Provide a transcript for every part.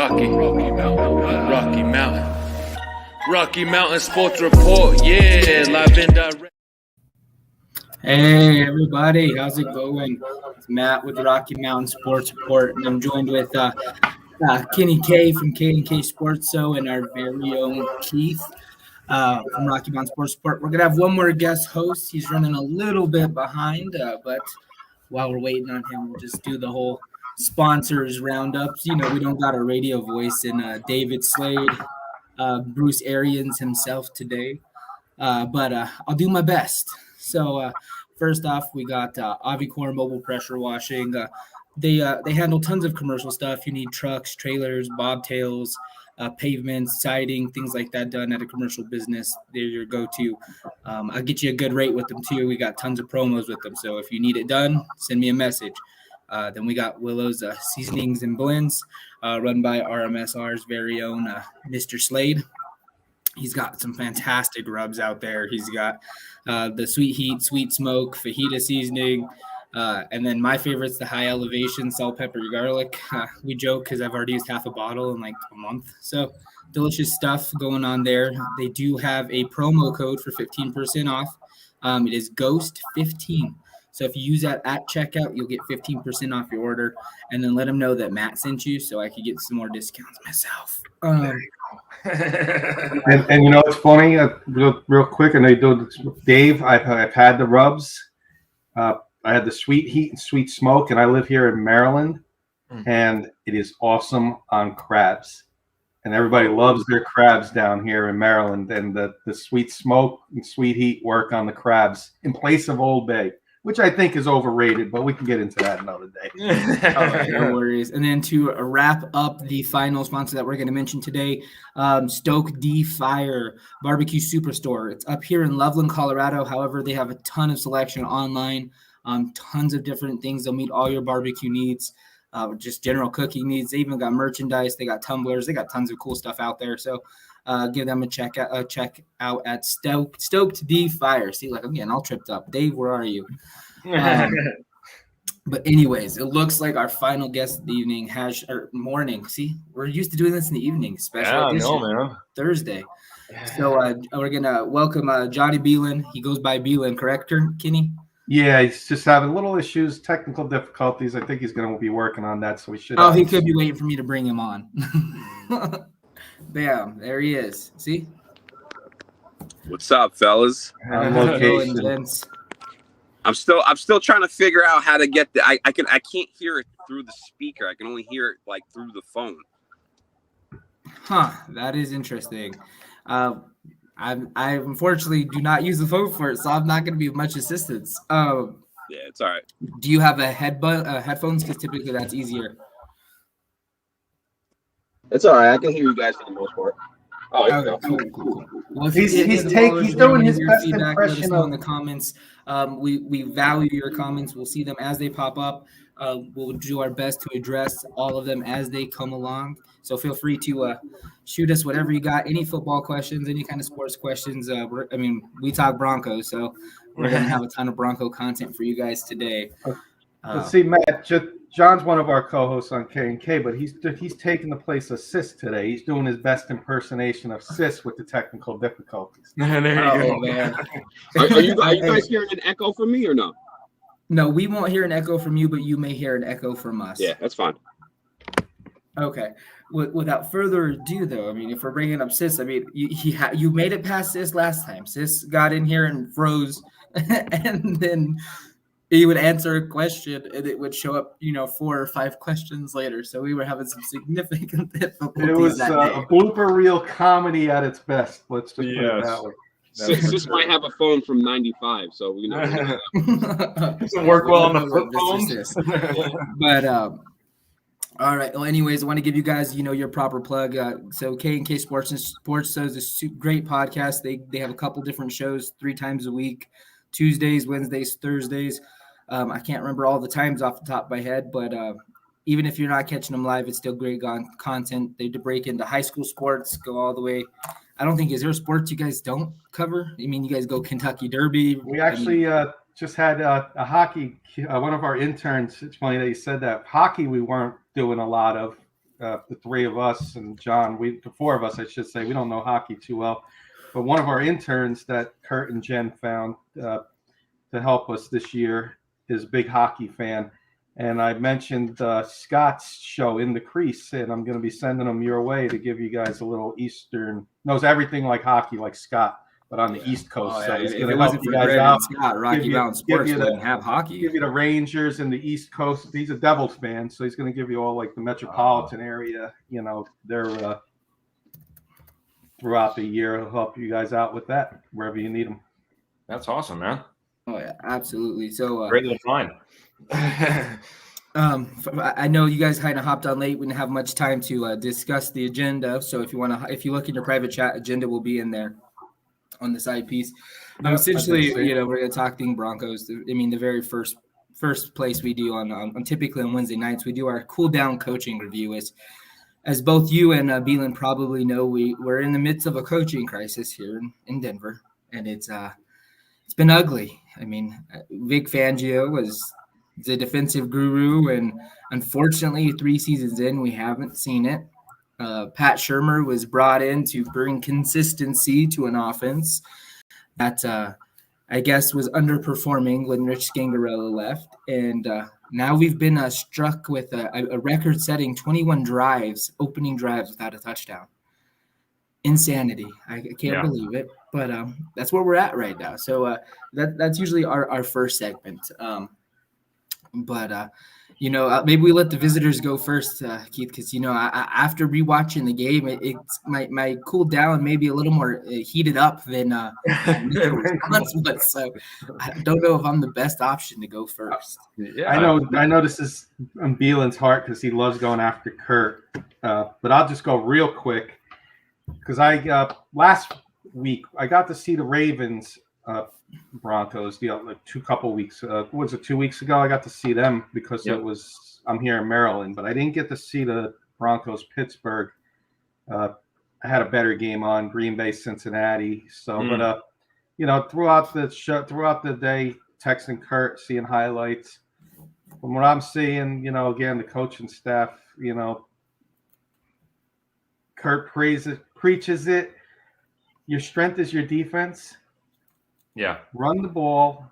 Rocky Mountain Sports Report, yeah, live and direct. Hey everybody, how's it going? It's Matt with Rocky Mountain Sports Report, and I'm joined with Kenny K from K&K Sports Show and our very own Keith from Rocky Mountain Sports Report. We're gonna have one more guest host. He's running a little bit behind, but while we're waiting on him, we'll just do the whole sponsors roundups. You know, we don't got a radio voice in David Slade, Bruce Arians himself today, but I'll do my best. So first off, we got Avicor Mobile Pressure Washing. They handle tons of commercial stuff. You need trucks, trailers, bobtails, pavements, siding, things like that done at a commercial business. They're your go-to. I'll get you a good rate with them too. We got tons of promos with them. So if you need it done, send me a message. Then we got Willow's Seasonings and Blends, run by RMSR's very own Mr. Slade. He's got some fantastic rubs out there. He's got the Sweet Heat, Sweet Smoke, Fajita seasoning, and then my favorite's the High Elevation Salt, Pepper, Garlic. We joke because I've already used half a bottle in like a month. So delicious stuff going on there. They do have a promo code for 15% off. It is GHOST15. So if you use that at checkout, you'll get 15% off your order, and then let them know that Matt sent you so I could get some more discounts myself. And you know it's funny, real quick, and they do Dave. I've had the rubs. I had the Sweet Heat and Sweet Smoke, and I live here in Maryland, and it is awesome on crabs. And everybody loves their crabs down here in Maryland, and the Sweet Smoke and Sweet Heat work on the crabs in place of Old Bay, which I think is overrated, but we can get into that another day. No worries. And then to wrap up the final sponsor that we're going to mention today, Stoke D Fire Barbecue Superstore. It's up here in Loveland, Colorado. However, they have a ton of selection online, tons of different things. They'll meet all your barbecue needs, just general cooking needs. They even got merchandise. They got tumblers. They got tons of cool stuff out there. So give them a check out at Stoked D Fire. See, like I'm getting all tripped up. Dave, where are you? But anyways, it looks like our final guest of the evening morning. See, we're used to doing this in the evening, special edition, Thursday. So we're gonna welcome Johnny Beelan. He goes by Beelan, correct, Kenny? Yeah, he's just having little issues, technical difficulties. I think he's going to be working on that, so we should. He could be waiting for me to bring him on. Bam, there he is. See? What's up, fellas? On location. I'm still trying to figure out how to get I can't hear it through the speaker. I can only hear it like through the phone. Huh, that is interesting. I unfortunately do not use the phone for it, so I'm not going to be of much assistance. Yeah, it's all right. Do you have a headphones? Because typically that's easier. It's all right. I can hear you guys for the most part. Oh, okay, cool. Well, he's doing his best feedback, impression let us know in the comments. We value your comments. We'll see them as they pop up. We'll do our best to address all of them as they come along. So feel free to shoot us whatever you got, any football questions, any kind of sports questions. We talk Broncos, so we're going to have a ton of Bronco content for you guys today. Let's see, Matt. John's one of our co-hosts on K&K, but he's taking the place of Sis today. He's doing his best impersonation of Sis with the technical difficulties. There you go, man. Are you guys hearing an echo from me or no? No, we won't hear an echo from you, but you may hear an echo from us. Yeah, that's fine. Okay. Without further ado, though, I mean, if we're bringing up Sis, I mean, you made it past Sis last time. Sis got in here and froze, and then he would answer a question, and it would show up, 4 or 5 questions later. So we were having some significant difficulties. It was a blooper reel comedy at its best. Let's just put it that way. Sis might have a phone from '95, so we know. Doesn't work well on the flip phones. But all right. Well, anyways, I want to give you guys, your proper plug. So K&K Sports Show is a great podcast. They have a couple different shows 3 times a week, Tuesdays, Wednesdays, Thursdays. I can't remember all the times off the top of my head, but even if you're not catching them live, it's still great content. They break into high school sports, go all the way. I don't think, is there a sport you guys don't cover? I mean, you guys go Kentucky Derby. We actually just had a hockey. One of our interns, it's funny that you said that. Hockey we weren't doing a lot of. the three of us and John, the four of us, I should say, we don't know hockey too well. But one of our interns that Kurt and Jen found to help us this year is a big hockey fan. And I mentioned Scott's show In the Crease, and I'm going to be sending them your way to give you guys a little knows everything like hockey, like Scott, but on the East Coast. Oh, so yeah. he's If going it to help wasn't you for guys Greg out. and Scott, Rocky Mountain Sports wouldn't have hockey. Give you the Rangers and the East Coast. He's a Devils fan, so he's going to give you all like the metropolitan area. They're throughout the year. He'll help you guys out with that wherever you need them. That's awesome, man. Oh yeah, absolutely. So Great little find. I know you guys kind of hopped on late. We didn't have much time to discuss the agenda. So if you look in your private chat, agenda will be in there on the side piece. Essentially, we're going to talk the Broncos. I mean, the very first place we do on typically on Wednesday nights, we do our cool down coaching review. As both you and Beelan probably know, we're in the midst of a coaching crisis here in Denver, and it's been ugly. I mean, Vic Fangio was the defensive guru, and unfortunately, 3 seasons in, we haven't seen it. Pat Shurmur was brought in to bring consistency to an offense that I guess was underperforming when Rich Scangarello left, and now we've been struck with a record-setting 21 opening drives without a touchdown. Insanity. I can't believe it, but that's where we're at right now. So that's usually our first segment. Maybe we let the visitors go first, Keith, because after rewatching the game, it's my cool down maybe a little more heated up than response was. So I don't know if I'm the best option to go first. Yeah, I know this is on Beelan's heart because he loves going after Kurt, but I'll just go real quick because last week I got to see the Ravens. Broncos couple weeks was it 2 weeks ago? I got to see them because I'm here in Maryland, but I didn't get to see the Broncos Pittsburgh. I had a better game on Green Bay Cincinnati. So but throughout the day texting Kurt, seeing highlights. From what I'm seeing, again, the coaching staff, Kurt preaches it. Your strength is your defense. Yeah. Run the ball,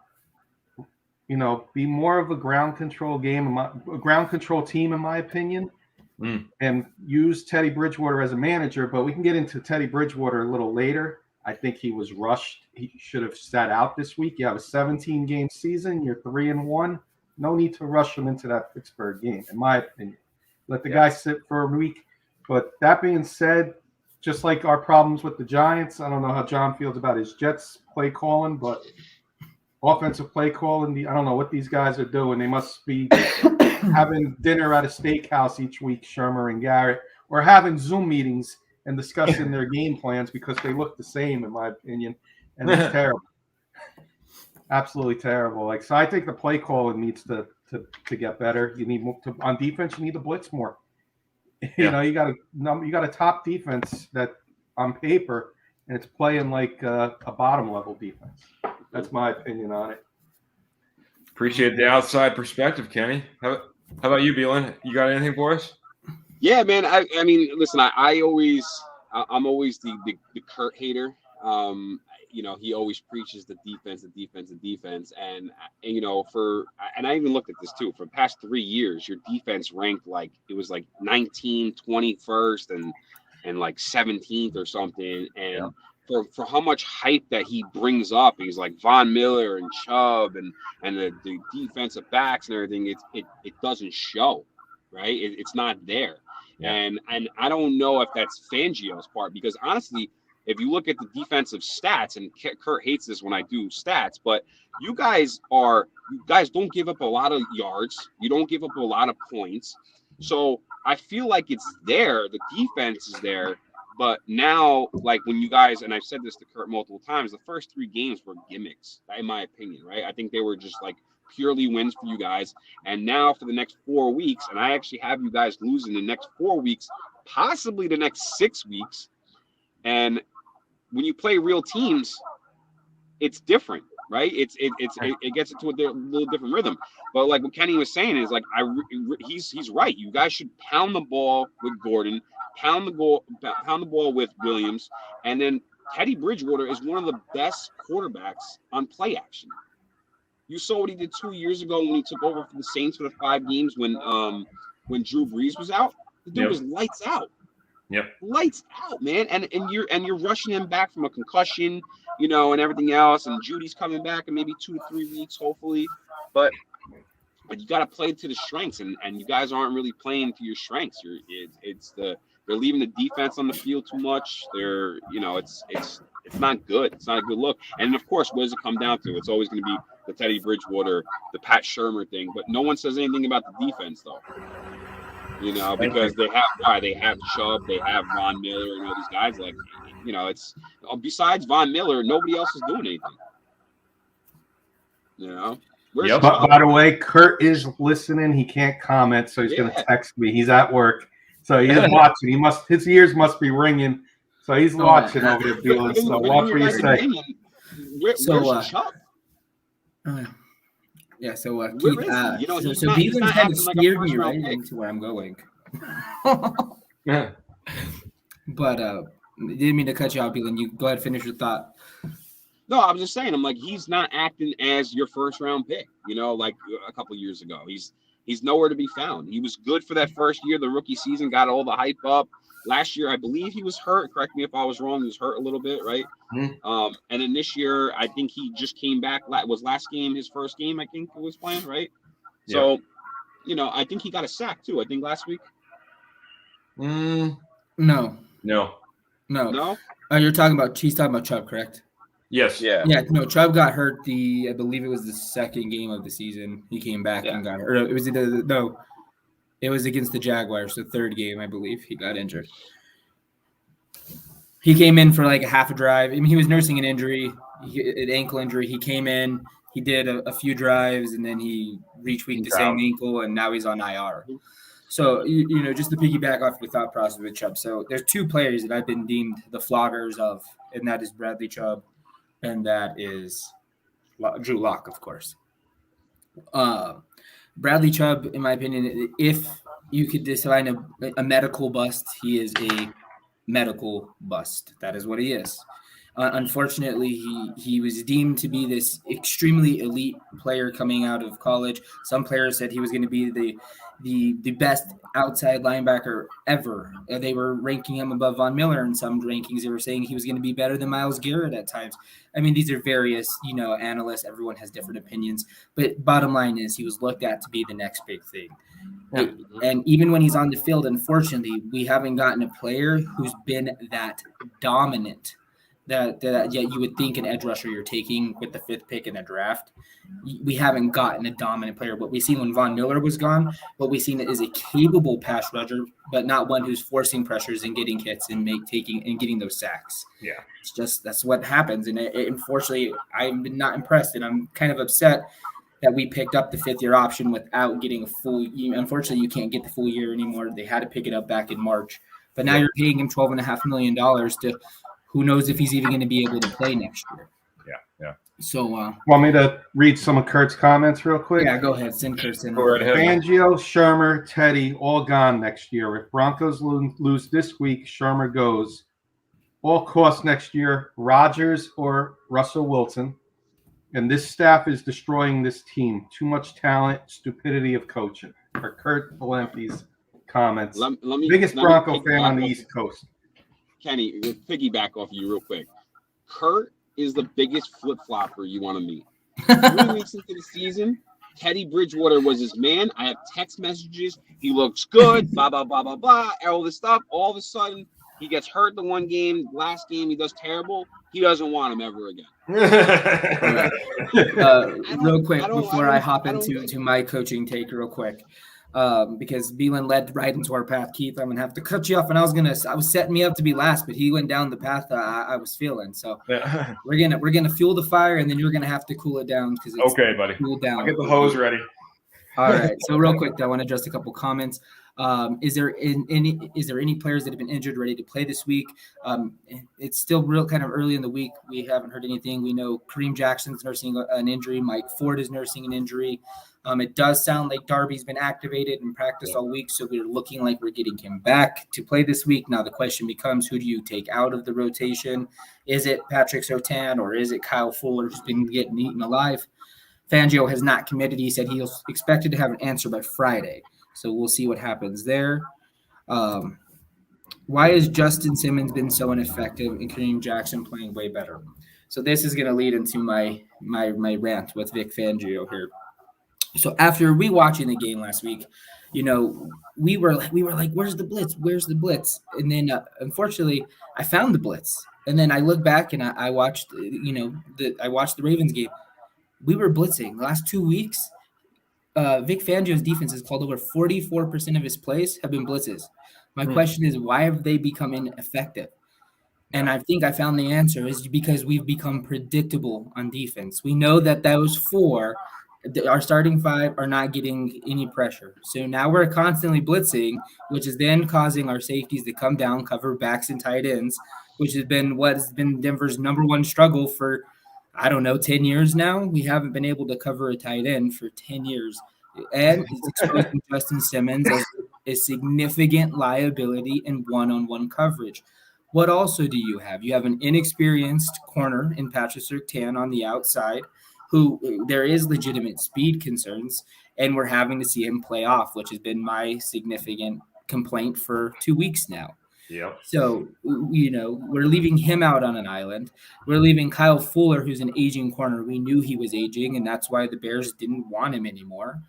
be more of a ground control team, in my opinion, and use Teddy Bridgewater as a manager. But we can get into Teddy Bridgewater a little later. I think he was rushed. He should have sat out this week. You have a 17-game season. You're 3-1. No need to rush him into that Pittsburgh game, in my opinion. Let the guy sit for a week. But that being said, just like our problems with the Giants, I don't know how John feels about his Jets play calling, but offensive play calling, I don't know what these guys are doing. They must be having dinner at a steakhouse each week, Shurmur and Garrett, or having Zoom meetings and discussing their game plans because they look the same, in my opinion, and it's terrible. Absolutely terrible. So I think the play calling needs to get better. You need more on defense. You need to blitz more. You got a top defense that on paper, and it's playing like a bottom level defense. That's my opinion on it. Appreciate the outside perspective, Kenny. How about you, Beelan? You got anything for us? Yeah, man. I mean, listen. I'm always the Kurt hater. He always preaches the defense, and I even looked at this too. For the past 3 years, your defense ranked like it was like 19th, 21st, and like 17th or something. And for how much hype that he brings up, he's like Von Miller and Chubb and the defensive backs and everything. It doesn't show, right? It's not there. Yeah. And I don't know if that's Fangio's part, because honestly, if you look at the defensive stats, and Kurt hates this when I do stats, but you guys don't give up a lot of yards. You don't give up a lot of points. So I feel like it's there. The defense is there. But now, like when you guys, and I've said this to Kurt multiple times, the first 3 games were gimmicks, in my opinion, right? I think they were just like purely wins for you guys. And now for the next 4 weeks, and I actually have you guys losing the next 4 weeks, possibly the next 6 weeks. And when you play real teams, it's different. right? It gets into a little different rhythm. But like what Kenny was saying is like he's right. You guys should pound the ball with Gordon, pound the ball with Williams, and then Teddy Bridgewater is one of the best quarterbacks on play action. You saw what he did 2 years ago when he took over for the Saints for the 5 games when Drew Brees was out. The dude was lights out. Yep. Lights out, man. And you're rushing him back from a concussion, you know, and everything else. And Judy's coming back in maybe 2 to 3 weeks, hopefully. But you got to play to the strengths, and you guys aren't really playing to your strengths. They're leaving the defense on the field too much. They're, you know, it's not good. It's not a good look. And of course, what does it come down to? It's always going to be the Teddy Bridgewater, the Pat Shurmur thing. But no one says anything about the defense, though. You know, because they have Chubb, they have Von Miller, and all these guys. Like, you know, it's besides Von Miller, nobody else is doing anything. You know. But by the way, Kurt is listening. He can't comment, so he's going to text me. He's at work, so he is watching. His ears must be ringing, so he's watching over there, feeling. So watch what you say. Where's Chubb? Yeah, so Keith, you know, so Beelan's kind of steered me right into where I'm going. But didn't mean to cut you out, Beelan. You go ahead, finish your thought. No, I was just saying, I'm like, he's not acting as your first round pick, you know, like a couple years ago. He's nowhere to be found. He was good for that first year, the rookie season, got all the hype up. Last year, I believe he was hurt. Correct me if I was wrong. He was hurt a little bit, right? Mm-hmm. And then this year, I think he just came back. Was last game his first game, I think, he was playing, right? Yeah. So, you know, I think he got a sack, too, I think, last week. No. No. He's talking about Chubb, correct? Yes. Yeah. No, Chubb got hurt I believe it was the second game of the season. He came back and got hurt. It was against the Jaguars, the third game, I believe. He got injured. He came in for like a half a drive. I mean, he was nursing an injury, an ankle injury. He came in, he did a few drives, and then he retweaked the same ankle, and now he's on IR. So, you know, just to piggyback off your thought process with Chubb. So there's 2 players that I've been deemed the floggers of, and that is Bradley Chubb, and that is Drew Lock, of course. Bradley Chubb, in my opinion, if you could define a medical bust, he is a medical bust. That is what he is. Unfortunately, he was deemed to be this extremely elite player coming out of college. Some players said he was going to be the best outside linebacker ever. They were ranking him above Von Miller in some rankings. They were saying he was going to be better than Myles Garrett at times. I mean, these are various, you know, analysts. Everyone has different opinions. But bottom line is he was looked at to be the next big thing. Yeah. And even when he's on the field, unfortunately, we haven't gotten a player who's been that dominant. That you would think an edge rusher you're taking with the 5th pick in the draft. We haven't gotten a dominant player. What we've seen when Von Miller was gone, what we've seen is a capable pass rusher, but not one who's forcing pressures and getting hits and getting those sacks. Yeah, it's just that's what happens. And unfortunately, I'm not impressed, and I'm kind of upset that we picked up the 5th-year option without getting a full. Unfortunately, you can't get the full year anymore. They had to pick it up back in March, but now you're paying him $12.5 million to. Who knows if he's even going to be able to play next year? Yeah. So, want me to read some of Kurt's comments real quick? Yeah, go ahead. Send Kurt. Go right ahead. Fangio, Shurmur, Teddy, all gone next year. If Broncos lose this week, Shurmur goes. All costs next year, Rodgers or Russell Wilson. And this staff is destroying this team. Too much talent, stupidity of coaching. For Kurt Valenti's comments. Biggest Bronco fan on the East Coast. Kenny, we'll piggyback off you real quick. Kurt is the biggest flip-flopper you want to meet. 3 weeks into the season, Teddy Bridgewater was his man. I have text messages. He looks good, blah, blah, blah, blah, blah, all this stuff. All of a sudden, he gets hurt the one game. Last game, he does terrible. He doesn't want him ever again. Real quick, before I hop into my coaching take real quick. Because Beelan led right into our path. Keith, I'm gonna have to cut you off, and I was setting me up to be last, but he went down the path I was feeling. So we're gonna fuel the fire, and then you're gonna have to cool it down because it's okay, buddy. Cool down. I'll get the hose ready. All right. So real quick, I want to address a couple comments. Is there any players that have been injured ready to play this week? It's still real kind of early in the week. We haven't heard anything. We know Kareem Jackson's nursing an injury. Mike Ford is nursing an injury. It does sound like Darby's been activated and practiced all week, so we're looking like we're getting him back to play this week. Now the question becomes, who do you take out of the rotation? Is it Patrick Surtain or is it Kyle Fuller, who's been getting eaten alive? Fangio has not committed. He said he's expected to have an answer by Friday. So we'll see what happens there. Why has Justin Simmons been so ineffective and Kareem Jackson playing way better? So this is going to lead into my rant with Vic Fangio here. So after rewatching the game last week, we were like, where's the blitz? Where's the blitz? And then unfortunately, I found the blitz. And then I look back and I watched, I watched the Ravens game. We were blitzing the last 2 weeks. Vic Fangio's defense has called over 44% of his plays have been blitzes. My question is, why have they become ineffective? And I think I found the answer is because we've become predictable on defense. We know that those four, our starting five, are not getting any pressure. So now we're constantly blitzing, which is then causing our safeties to come down, cover backs and tight ends, which has been what has been Denver's number one struggle for, 10 years now. We haven't been able to cover a tight end for 10 years. And it's exposing Justin Simmons as a significant liability in one-on-one coverage. What also do you have? You have an inexperienced corner in Patrick Surtain on the outside, who there is legitimate speed concerns, and we're having to see him play off, which has been my significant complaint for 2 weeks now. Yeah. So, we're leaving him out on an island. We're leaving Kyle Fuller, who's an aging corner. We knew he was aging, and that's why the Bears didn't want him anymore.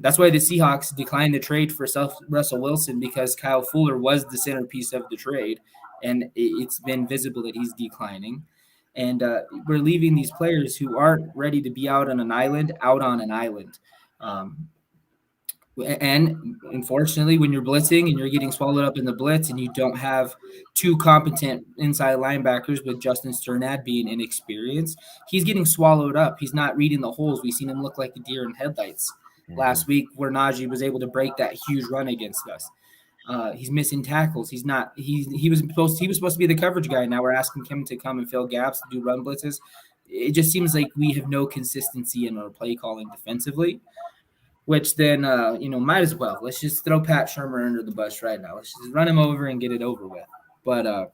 That's why the Seahawks declined the trade for Russell Wilson, because Kyle Fuller was the centerpiece of the trade, and it's been visible that he's declining. And we're leaving these players who aren't ready to be out on an island. And unfortunately, when you're blitzing and you're getting swallowed up in the blitz and you don't have two competent inside linebackers, with Justin Sternad being inexperienced, he's getting swallowed up. He's not reading the holes. We've seen him look like a deer in headlights last week, where Najee was able to break that huge run against us. He's missing tackles. He was supposed to be the coverage guy. Now we're asking him to come and fill gaps, to do run blitzes. It just seems like we have no consistency in our play calling defensively, which then, might as well. Let's just throw Pat Shurmur under the bus right now. Let's just run him over and get it over with. But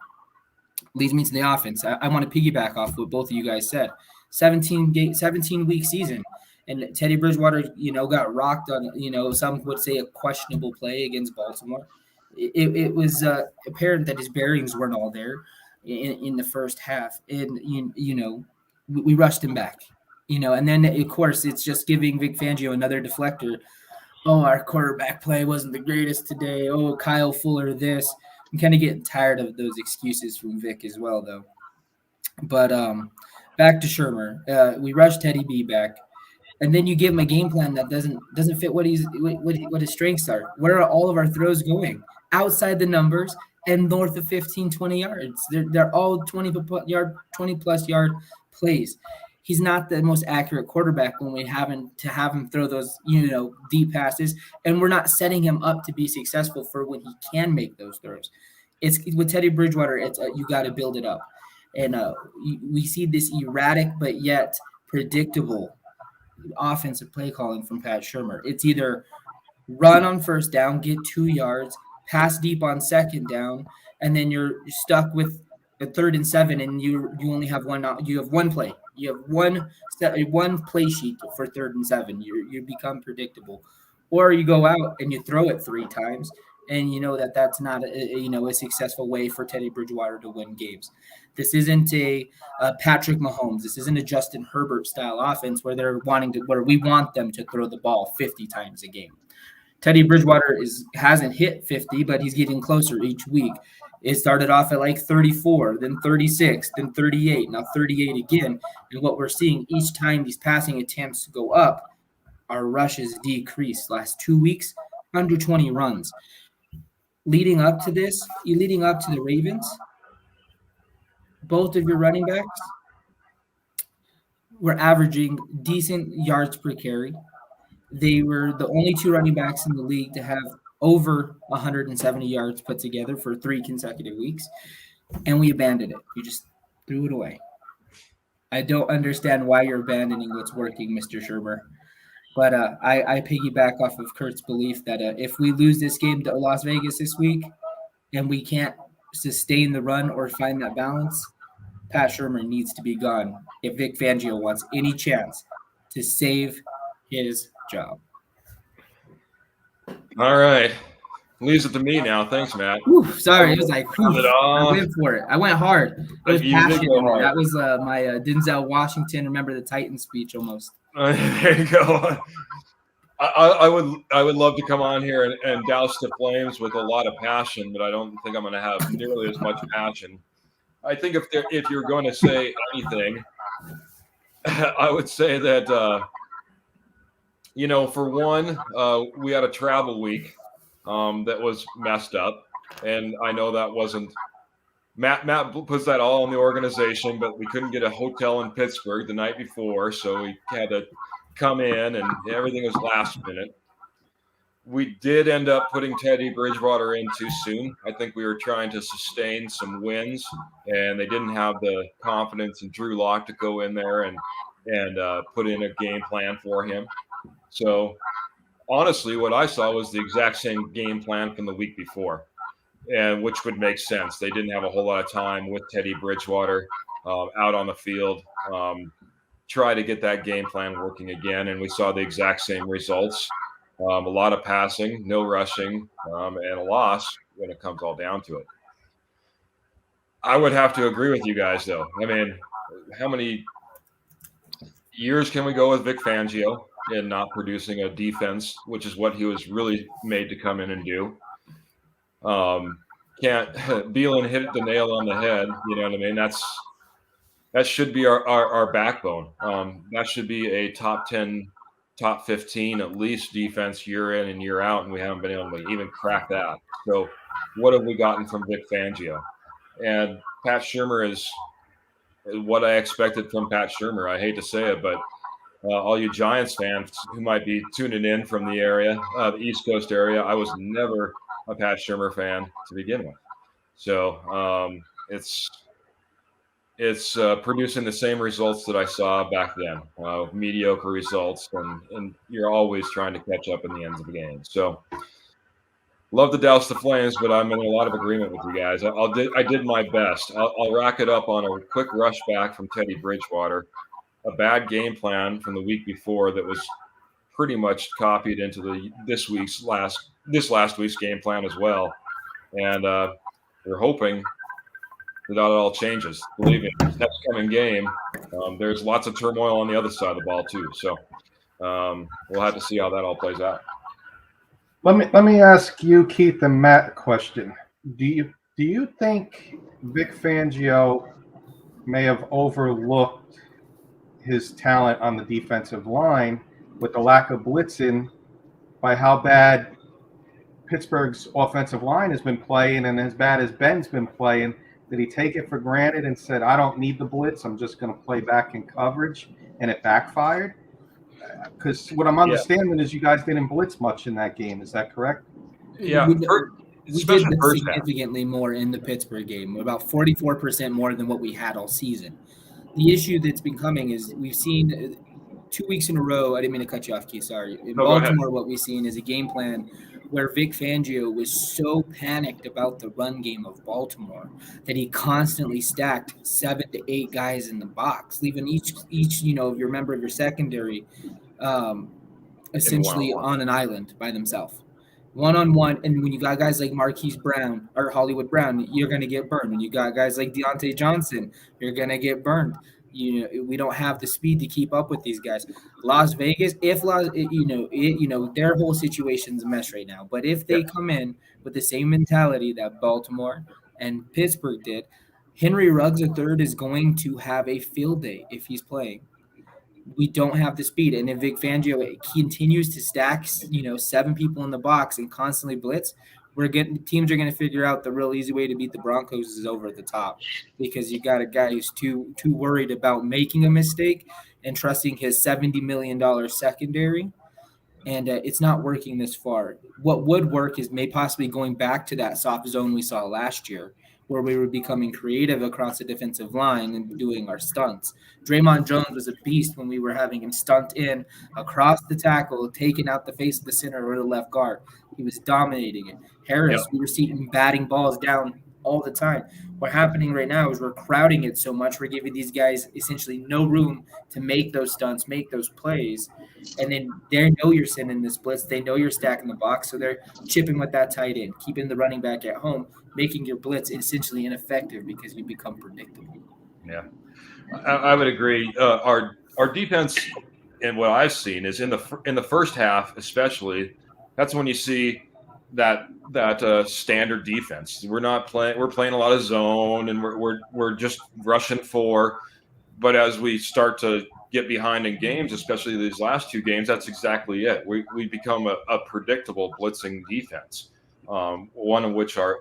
leads me to the offense. I want to piggyback off what both of you guys said. 17-week season. And Teddy Bridgewater, got rocked on, some would say a questionable play against Baltimore. It was apparent that his bearings weren't all there in the first half. And, we rushed him back. And then, of course, it's just giving Vic Fangio another deflector. Oh, our quarterback play wasn't the greatest today. Oh, Kyle Fuller, this. I'm kind of getting tired of those excuses from Vic as well, though. But back to Shurmur. We rushed Teddy B back. And then you give him a game plan that doesn't fit what his strengths are. Where are all of our throws going? Outside the numbers and north of 15, 20 yards. They're all 20-plus yard plays. He's not the most accurate quarterback when we have him throw those, deep passes, and we're not setting him up to be successful for when he can make those throws. It's with Teddy Bridgewater. It's you got to build it up, and we see this erratic but yet predictable offensive play calling from Pat Shurmur. It's either run on first down, get 2 yards, pass deep on second down, and then you're stuck with a 3rd and 7, and you only have one. You have one play. You have one play sheet for 3rd and 7. You become predictable, or you go out and you throw it 3 times, and that's not a successful way for Teddy Bridgewater to win games. This isn't a Patrick Mahomes. This isn't a Justin Herbert style offense where we want them to throw the ball 50 times a game. Teddy Bridgewater hasn't hit 50, but he's getting closer each week. It started off at like 34, then 36, then 38, now 38 again. And what we're seeing each time these passing attempts go up, our rushes decrease. Last 2 weeks, under 20 runs. Leading up to the Ravens, both of your running backs were averaging decent yards per carry. They were the only 2 running backs in the league to have over 170 yards put together for 3 consecutive weeks, and we abandoned it. We just threw it away. I don't understand why you're abandoning what's working, Mr. Shermer. But I piggyback off of Kurt's belief that if we lose this game to Las Vegas this week and we can't sustain the run or find that balance, Pat Shermer needs to be gone if Vic Fangio wants any chance to save his job. All right. Leaves it to me now. Thanks, Matt. Whew, sorry, it was like, I went for it. I went hard. It was You did passion. go hard. That was my Denzel Washington, Remember the Titans speech almost. There you go. I would love to come on here and douse the flames with a lot of passion, but I don't think I'm going to have nearly as much passion. I think if you're going to say anything, I would say that for one, we had a travel week that was messed up, and I know that wasn't Matt puts that all on the organization, but we couldn't get a hotel in Pittsburgh the night before, so we had to come in, and everything was last minute. We did end up putting Teddy Bridgewater in too soon. I think we were trying to sustain some wins, and they didn't have the confidence in Drew Lock to go in there and put in a game plan for him. So honestly, what I saw was the exact same game plan from the week before, and which would make sense. They didn't have a whole lot of time with Teddy Bridgewater out on the field. Try to get that game plan working again, and we saw the exact same results. A lot of passing, no rushing, and a loss when it comes all down to it. I would have to agree with you guys, though. I mean, how many years can we go with Vic Fangio and not producing a defense, which is what he was really made to come in and do? Beelan hit the nail on the head. You know what I mean? That should be our backbone. That should be a top 10, top 15 at least defense year in and year out, and we haven't been able to even crack that. So what have we gotten from Vic Fangio? And Pat Shermer is what I expected from Pat Shermer. I hate to say it, but all you Giants fans who might be tuning in from the area, the East Coast area, I was never a Pat Shermer fan to begin with. So it's producing the same results that I saw back then, mediocre results, and you're always trying to catch up in the ends of the game. So love to douse the flames, but I'm in a lot of agreement with you guys. I did my best. I'll rack it up on a quick rush back from Teddy Bridgewater, a bad game plan from the week before that was pretty much copied into this last week's game plan as well. And we're hoping that all changes. Believe me, this next coming game, there's lots of turmoil on the other side of the ball too. So we'll have to see how that all plays out. Let me ask you, Keith and Matt, a question. Do you think Vic Fangio may have overlooked his talent on the defensive line with the lack of blitzing by how bad Pittsburgh's offensive line has been playing and as bad as Ben's been playing? Did he take it for granted and said, I don't need the blitz, I'm just going to play back in coverage, and it backfired? Because what I'm understanding is you guys didn't blitz much in that game. Is that correct? Yeah. We did significantly more in the Pittsburgh game, about 44% more than what we had all season. The issue that's been coming is we've seen 2 weeks in a row. I didn't mean to cut you off, Keith. Sorry. In Baltimore, what we've seen is a game plan where Vic Fangio was so panicked about the run game of Baltimore that he constantly stacked 7 to 8 guys in the box, leaving each if you're a member of your secondary essentially on an island by themselves. One-on-one, and when you got guys like Marquise Brown or Hollywood Brown, you're going to get burned. When you got guys like Deontay Johnson, you're going to get burned. We don't have the speed to keep up with these guys. Las Vegas, their whole situation's a mess right now. But if they come in with the same mentality that Baltimore and Pittsburgh did, Henry Ruggs III is going to have a field day if he's playing. We don't have the speed, and if Vic Fangio continues to stack, 7 people in the box and constantly blitz, teams are going to figure out the real easy way to beat the Broncos is over the top, because you got a guy who's too worried about making a mistake and trusting his $70 million secondary and it's not working this far. What would work is may possibly going back to that soft zone we saw last year, where we were becoming creative across the defensive line and doing our stunts. Draymond Jones was a beast when we were having him stunt in across the tackle, taking out the face of the center or the left guard. He was dominating it. Harris, we were seeing batting balls down all the time. What happening right now is we're crowding it so much, we're giving these guys essentially no room to make those stunts, make those plays. And then they know you're sending this blitz. They know you're stacking the box. So they're chipping with that tight end, keeping the running back at home, making your blitz essentially ineffective because you become predictable. Yeah, I would agree. Our defense, and what I've seen is in the first half, especially, that's when you see that standard defense. We're playing a lot of zone, and we're just rushing for. But as we start to get behind in games, especially these last two games, that's exactly it. We become a predictable blitzing defense, one of which our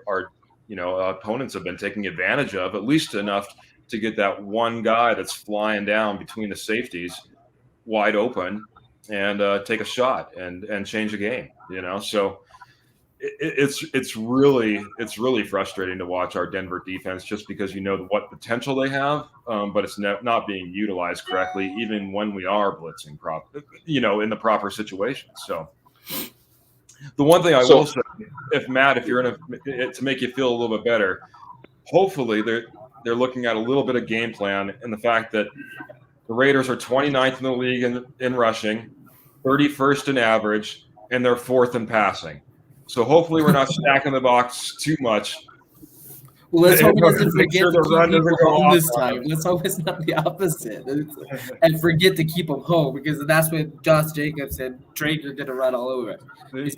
opponents have been taking advantage of, at least enough to get that one guy that's flying down between the safeties wide open and take a shot and change the game. So it's really frustrating to watch our Denver defense, just because what potential they have, but it's not being utilized correctly, even when we are blitzing in the proper situations. So the one thing I will say, if you're to make you feel a little bit better, hopefully they're looking at a little bit of game plan, and the fact that the Raiders are 29th in the league in rushing, 31st in average, and they're 4th in passing. So hopefully we're not stacking the box too much. Well, let's hope it doesn't forget to keep people home this time. Let's hope it's not the opposite and forget to keep them home, because that's what Josh Jacobs and Drake are going to run all over. There's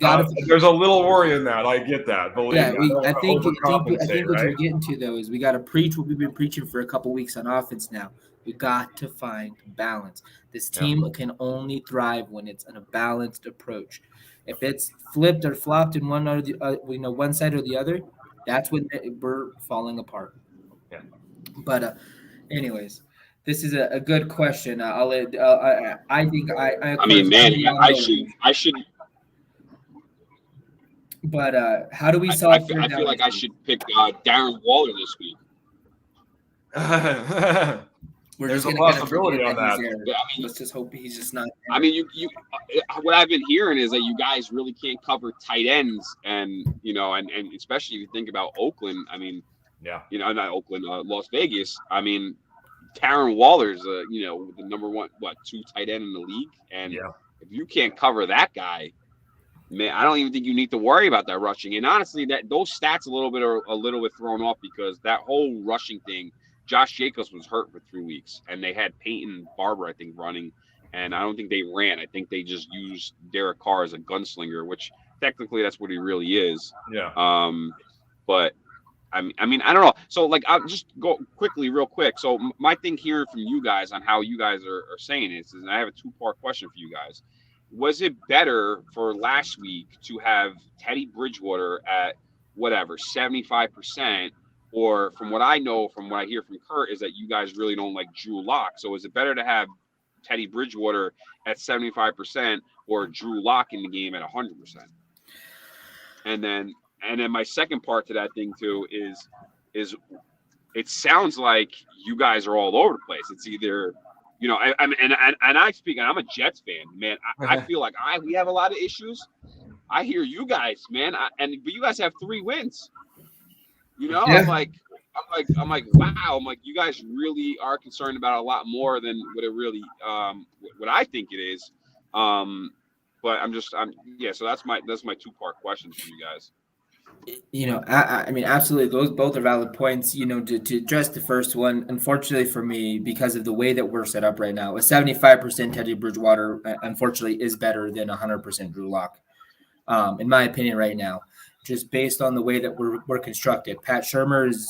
a little worry in that. I get that. I think what you're getting to, though, is we got to preach what we've been preaching for a couple weeks on offense now. We got to find balance. This team can only thrive when it's in a balanced approach. If it's flipped or flopped in one side or the other, that's when we're falling apart. Yeah. But, anyways, this is a good question. I'll let. I think I. I mean, man, I should. But how do we solve? I feel like I should pick Darren Waller this week. There's a possibility on that. Yeah, I mean, let's just hope he's just not. I mean, you. What I've been hearing is that you guys really can't cover tight ends, and and especially if you think about Oakland. I mean, not Oakland, Las Vegas. I mean, Darren Waller's the number 2 tight end in the league, and if you can't cover that guy, man, I don't even think you need to worry about that rushing. And honestly, those stats are a little bit thrown off, because that whole rushing thing. Josh Jacobs was hurt for 3 weeks, and they had Peyton Barber, I think, running, and I don't think they ran. I think they just used Derek Carr as a gunslinger, which technically that's what he really is. Yeah. But I mean, I don't know. So, I'll just go quickly, real quick. So, my thing here from you guys on how you guys are saying it is, I have a 2-part question for you guys. Was it better for last week to have Teddy Bridgewater at 75%? Or from what I know, from what I hear from Kurt, is that you guys really don't like Drew Lock. So is it better to have Teddy Bridgewater at 75% or Drew Lock in the game at 100%? And then my second part to that thing too is it sounds like you guys are all over the place. It's either I speak, and I'm a Jets fan, man. I feel like we have a lot of issues. I hear you guys, man, but you guys have 3 wins. I'm like, wow. I'm like, you guys really are concerned about a lot more than what it really, what I think it is. But so that's my 2-part question for you guys. I mean, absolutely. Those both are valid points. To address the first one, unfortunately for me, because of the way that we're set up right now, a 75% Teddy Bridgewater, unfortunately, is better than 100% Drew Lock, in my opinion, right now. Just based on the way that we're constructed. Pat Shurmur's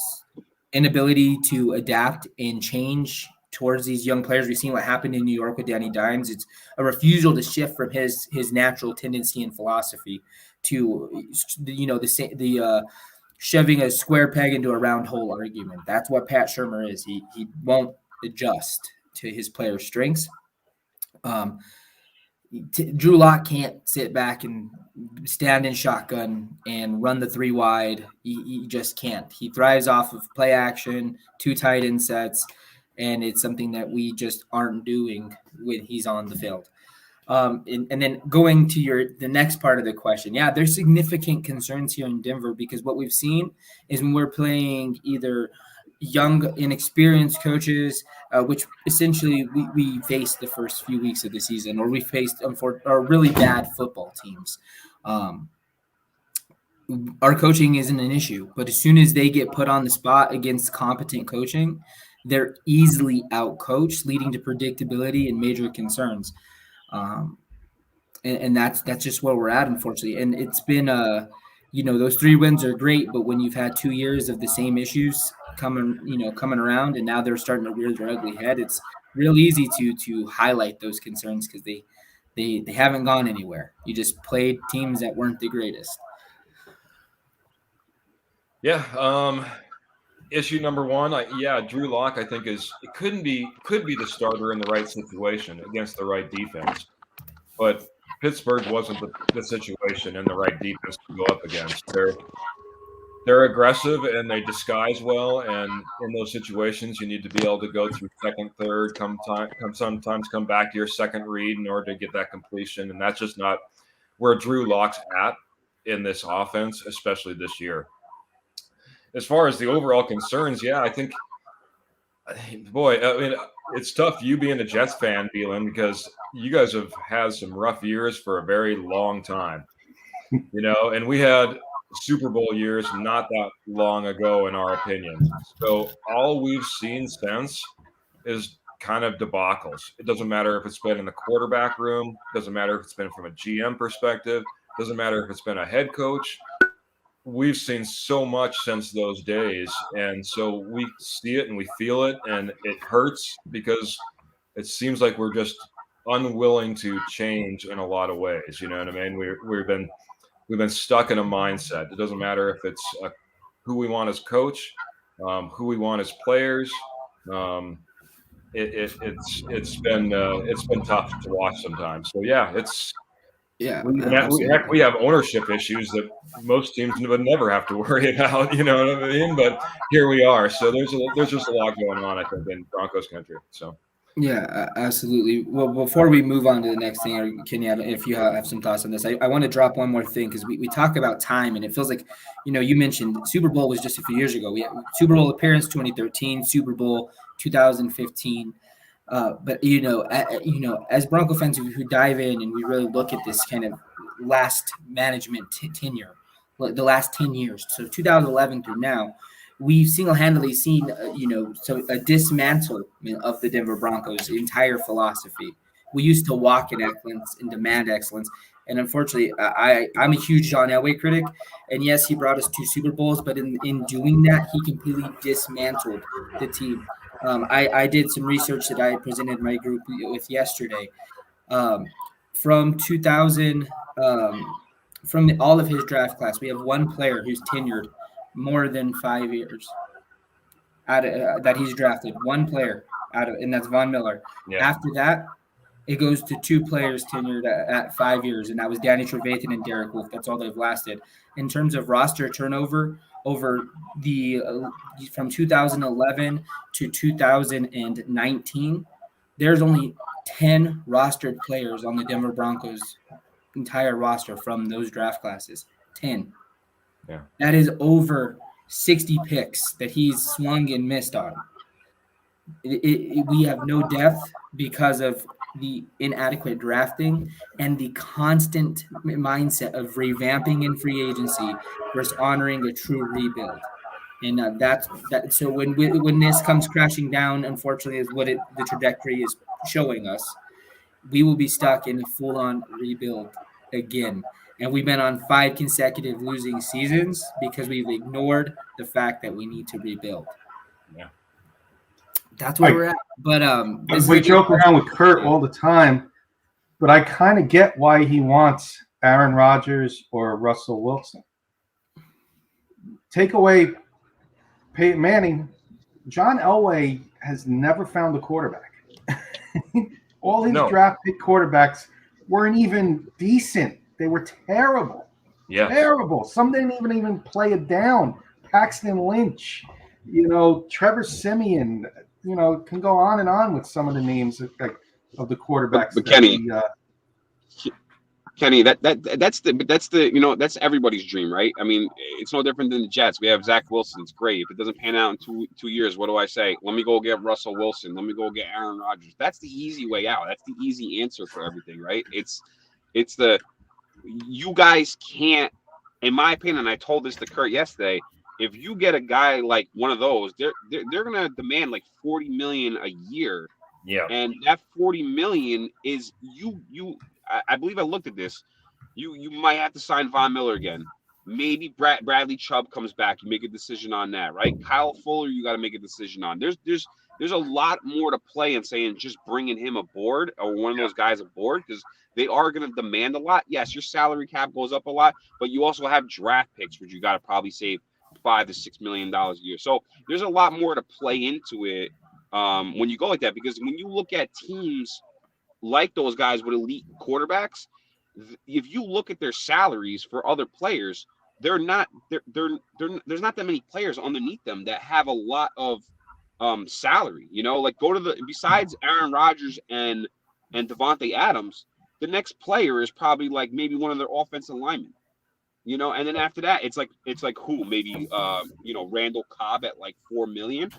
inability to adapt and change towards these young players. We've seen what happened in New York with Danny Dimes. It's a refusal to shift from his natural tendency and philosophy to, shoving a square peg into a round hole argument. That's what Pat Shurmur is. He won't adjust to his players' strengths. Drew Lock can't sit back and stand in shotgun and run the 3 wide. He just can't. He thrives off of play action, 2 tight end sets, and it's something that we just aren't doing when he's on the field. And then going to the next part of the question, yeah, there's significant concerns here in Denver because what we've seen is when we're playing either young, inexperienced coaches, which essentially we faced the first few weeks of the season, or we faced or really bad football teams. Our coaching isn't an issue, but as soon as they get put on the spot against competent coaching, they're easily out-coached, leading to predictability and major concerns. And that's just where we're at, unfortunately. And it's been, those 3 wins are great, but when you've had 2 years of the same issues coming around, and now they're starting to rear their ugly head, it's real easy to highlight those concerns because they haven't gone anywhere. You just played teams that weren't the greatest. Yeah. Issue number 1, Drew Lock, I think could be the starter in the right situation against the right defense, but Pittsburgh wasn't the situation and the right defense to go up against. They're aggressive and they disguise well, and in those situations, you need to be able to go through second, third, sometimes come back to your second read in order to get that completion, and that's just not where Drew Lock's at in this offense, especially this year. As far as the overall concerns, I think, boy, I mean, it's tough you being a Jets fan, Beelan, because you guys have had some rough years for a very long time, and we had Super Bowl years not that long ago, in our opinion. So all we've seen since is kind of debacles. It doesn't matter if it's been in the quarterback room, doesn't matter if it's been from a GM perspective, doesn't matter if it's been a head coach. We've seen so much since those days, and so we see it and we feel it, and it hurts because it seems like we're just unwilling to change in a lot of ways. You know what I mean? We've been stuck in a mindset. It doesn't matter if it's who we want as coach, who we want as players. It's been tough to watch sometimes. So we have ownership issues that most teams would never have to worry about. You know what I mean? But here we are. So there's just a lot going on, I think, in Broncos country. So. Yeah, absolutely. Well, before we move on to the next thing, or Kenny, if you have some thoughts on this, I want to drop one more thing because we talk about time, and it feels like, you mentioned Super Bowl was just a few years ago. We had Super Bowl appearance 2013, Super Bowl 2015. But as Bronco fans who dive in and we really look at this kind of last management tenure, the last 10 years, so 2011 through now, we've single-handedly seen, a dismantlement of the Denver Broncos' entire philosophy. We used to walk in excellence and demand excellence. And unfortunately, I'm a huge John Elway critic. And yes, he brought us 2 Super Bowls, but in doing that, he completely dismantled the team. I did some research that I presented my group with yesterday. From 2000, from all of his draft class, we have one player who's tenured more than 5 years that he's drafted. One player and that's Von Miller. Yeah. After that, it goes to 2 players tenured at 5 years, and that was Danny Trevathan and Derek Wolfe. That's all they've lasted. In terms of roster turnover over from 2011 to 2019, there's only 10 rostered players on the Denver Broncos' entire roster from those draft classes. 10. Yeah. That is over 60 picks that he's swung and missed on. We have no depth because of the inadequate drafting and the constant mindset of revamping in free agency versus honoring a true rebuild. And that's that. So when this comes crashing down, unfortunately, is what the trajectory is showing us. We will be stuck in a full-on rebuild again. And we've been on 5 consecutive losing seasons because we've ignored the fact that we need to rebuild. Yeah. That's where we're at. But we joke around with Kurt all the time, but I kind of get why he wants Aaron Rodgers or Russell Wilson. Take away Peyton Manning, John Elway has never found a quarterback. All his draft pick quarterbacks weren't even decent. They were terrible. Yeah. Terrible. Some didn't even play it down. Paxton Lynch, Trevor Siemian, can go on and on with some of the names of the quarterbacks. But Kenny, that's that's everybody's dream, right? I mean, it's no different than the Jets. We have Zach Wilson. It's great. If it doesn't pan out in two years, what do I say? Let me go get Russell Wilson. Let me go get Aaron Rodgers. That's the easy way out. That's the easy answer for everything, right? You guys can't, in my opinion, and I told this to Kurt yesterday, if you get a guy like one of those, they're gonna demand like $40 million a year. Yeah. And that $40 million is I believe I looked at this. You might have to sign Von Miller again. Maybe Bradley Chubb comes back. You make a decision on that, right? Kyle Fuller, you got to make a decision on. There's a lot more to play in saying just bringing him aboard or one of those guys aboard, because they are going to demand a lot. Yes, your salary cap goes up a lot, but you also have draft picks, which you got to probably save $5 to $6 million a year. So there's a lot more to play into it when you go like that, because when you look at teams like those guys with elite quarterbacks, if you look at their salaries for other players, there's not that many players underneath them that have a lot of salary. Like besides Aaron Rodgers and Devontae Adams, the next player is probably like maybe one of their offensive linemen. And then after that, it's like who? Maybe Randall Cobb at like $4 million.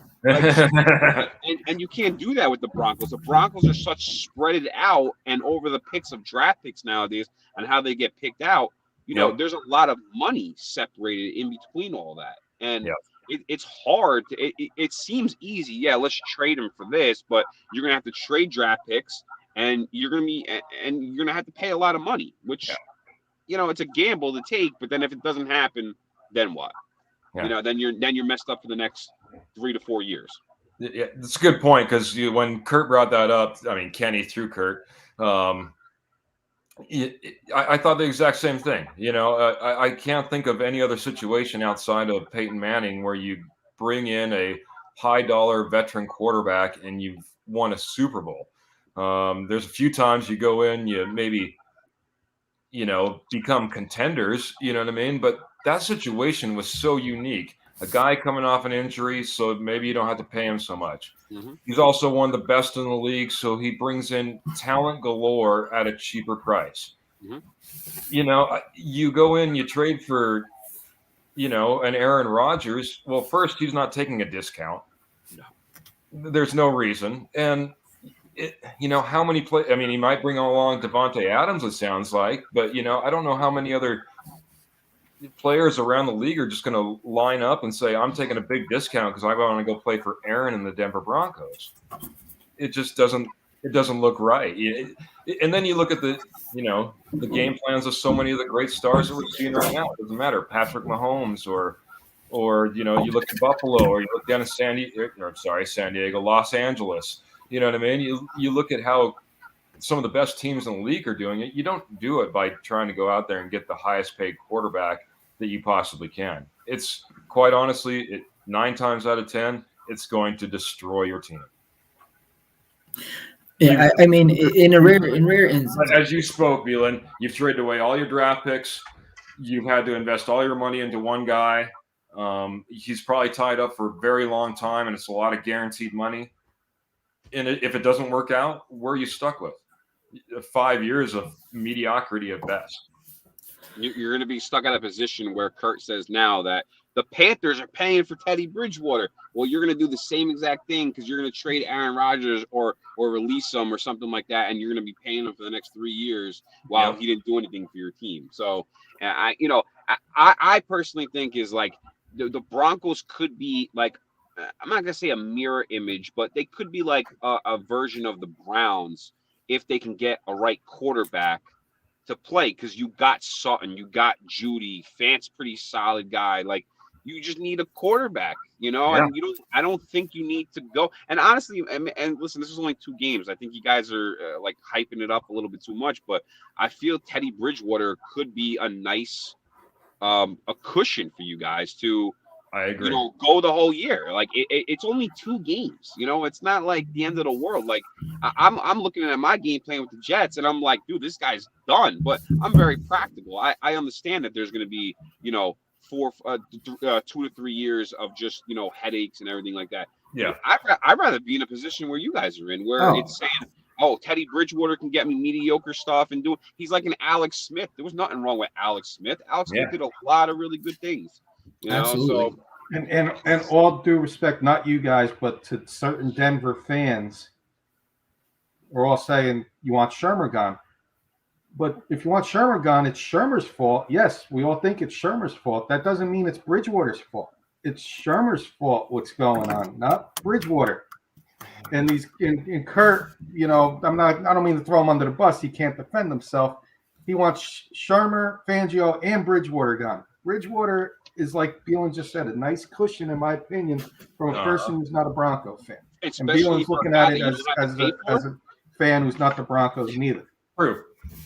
And you can't do that with the Broncos. The Broncos are such spread it out and over the picks of draft picks nowadays and how they get picked out. There's a lot of money separated in between all that. And it's hard. It seems easy. Yeah, let's trade him for this, but you're going to have to trade draft picks and you're going to have to pay a lot of money, which it's a gamble to take, but then if it doesn't happen, then what? Yeah. Then you're messed up for the next 3 to 4 years. Yeah, that's a good point, because when Kurt brought that up, I mean Kenny through Kurt, I thought the exact same thing. I can't think of any other situation outside of Peyton Manning where you bring in a high-dollar veteran quarterback and you've won a Super Bowl. There's a few times you go in, you maybe become contenders, you know what I mean? But that situation was so unique. A guy coming off an injury, so maybe you don't have to pay him so much. Mm-hmm. He's also one of the best in the league, so he brings in talent galore at a cheaper price. Mm-hmm. You go in, you trade for, an Aaron Rodgers. Well, first, he's not taking a discount. No. There's no reason. And how many he might bring along Devontae Adams, it sounds like, but I don't know how many other players around the league are just going to line up and say, I'm taking a big discount because I want to go play for Aaron and the Denver Broncos. It just doesn't look right. And then you look at the game plans of so many of the great stars that we're seeing right now. It doesn't matter, Patrick Mahomes or you look at Buffalo, or you look down at San Diego, Los Angeles. You know what I mean? You look at how some of the best teams in the league are doing it. You don't do it by trying to go out there and get the highest paid quarterback that you possibly can. It's quite honestly, 9 times out of 10, it's going to destroy your team. Yeah, I mean, in rare instances, as you spoke, Beelan, you've traded away all your draft picks. You've had to invest all your money into one guy. He's probably tied up for a very long time, and it's a lot of guaranteed money. And if it doesn't work out, where are you stuck with? 5 years of mediocrity at best. You're going to be stuck at a position where Kurt says now that the Panthers are paying for Teddy Bridgewater. Well, you're going to do the same exact thing because you're going to trade Aaron Rodgers or release him or something like that, and you're going to be paying him for the next 3 years while he didn't do anything for your team. So, I personally think is like the Broncos could be like, I'm not going to say a mirror image, but they could be like a version of the Browns if they can get a right quarterback to play, because you got Sutton, you got Judy, Fant's pretty solid guy. Like, you just need a quarterback, and I don't think you need to go. And honestly, and listen, this is only 2 games. I think you guys are like hyping it up a little bit too much, but I feel Teddy Bridgewater could be a nice a cushion for you guys to I agree. Go the whole year. Like it's only 2 games. It's not like the end of the world. Like I'm looking at my game plan with the Jets, and I'm like, dude, this guy's done. But I'm very practical. I understand that there's going to be 2 to 3 years of just headaches and everything like that. Yeah, I'd rather be in a position where you guys are in, where it's saying, oh, Teddy Bridgewater can get me mediocre stuff and do. He's like an Alex Smith. There was nothing wrong with Alex Smith. Alex Smith did a lot of really good things. Absolutely. So, and all due respect, not you guys, but to certain Denver fans, we're all saying you want Shermer gone. But if you want Shermer gone, it's Shermer's fault. Yes, we all think it's Shermer's fault. That doesn't mean it's Bridgewater's fault. It's Shermer's fault what's going on, not Bridgewater. And these in Kurt, I don't mean to throw him under the bus. He can't defend himself. He wants Shermer, Fangio, and Bridgewater gone. Bridgewater is, like Beelan just said, a nice cushion, in my opinion, from a person who's not a Bronco fan. And Beelan's looking at it as a fan who's not the Broncos neither. True.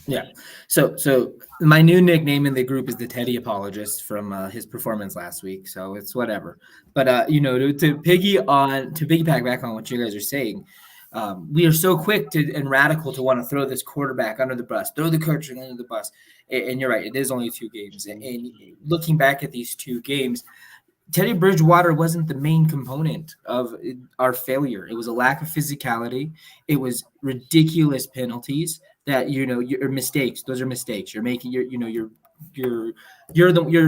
Yeah. So my new nickname in the group is the Teddy Apologist from his performance last week. So it's whatever. But to piggyback back on what you guys are saying, we are so quick and radical to want to throw this quarterback under the bus, throw the coach under the bus. And you're right, it is only 2 games. And looking back at these 2 games, Teddy Bridgewater wasn't the main component of our failure. It was a lack of physicality. It was ridiculous penalties that, your mistakes. Those are mistakes. You're making you're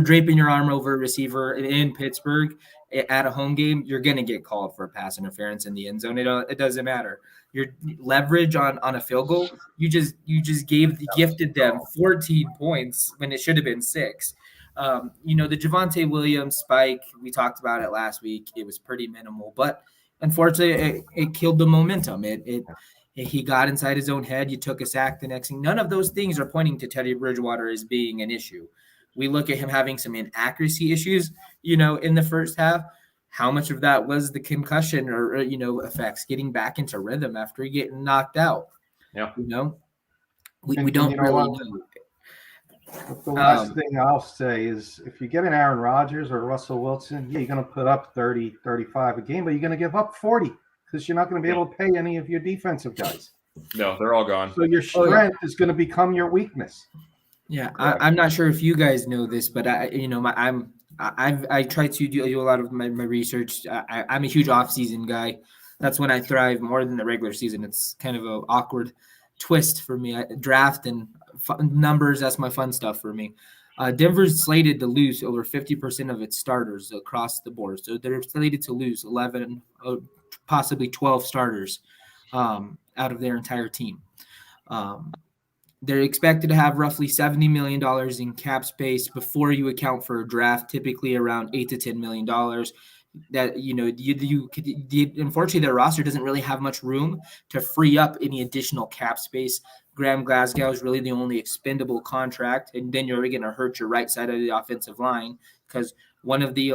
draping your arm over a receiver in Pittsburgh at a home game. You're going to get called for a pass interference in the end zone. It doesn't matter. Your leverage on a field goal, you just gifted them 14 points when it should have been 6. The Javonte Williams spike, we talked about it last week. It was pretty minimal, but unfortunately it killed the momentum. He got inside his own head. You took a sack the next thing. None of those things are pointing to Teddy Bridgewater as being an issue. We look at him having some inaccuracy issues, in the first half. How much of that was the concussion or effects, getting back into rhythm after getting knocked out? Yeah. We don't really know. The last thing I'll say is if you get an Aaron Rodgers or Russell Wilson, you're going to put up 30, 35 a game, but you're going to give up 40 because you're not going to be able to pay any of your defensive guys. No, they're all gone. So your strength is going to become your weakness. Yeah, I'm not sure if you guys know this, but I try to do a lot of my research. I'm a huge off-season guy. That's when I thrive more than the regular season. It's kind of an awkward twist for me. I draft and numbers, that's my fun stuff for me. Denver's slated to lose over 50% of its starters across the board. So they're slated to lose 11, possibly 12 starters out of their entire team. They're expected to have roughly $70 million in cap space before you account for a draft, typically around $8 to $10 million. That unfortunately their roster doesn't really have much room to free up any additional cap space. Graham Glasgow is really the only expendable contract, and then you're going to hurt your right side of the offensive line because one of the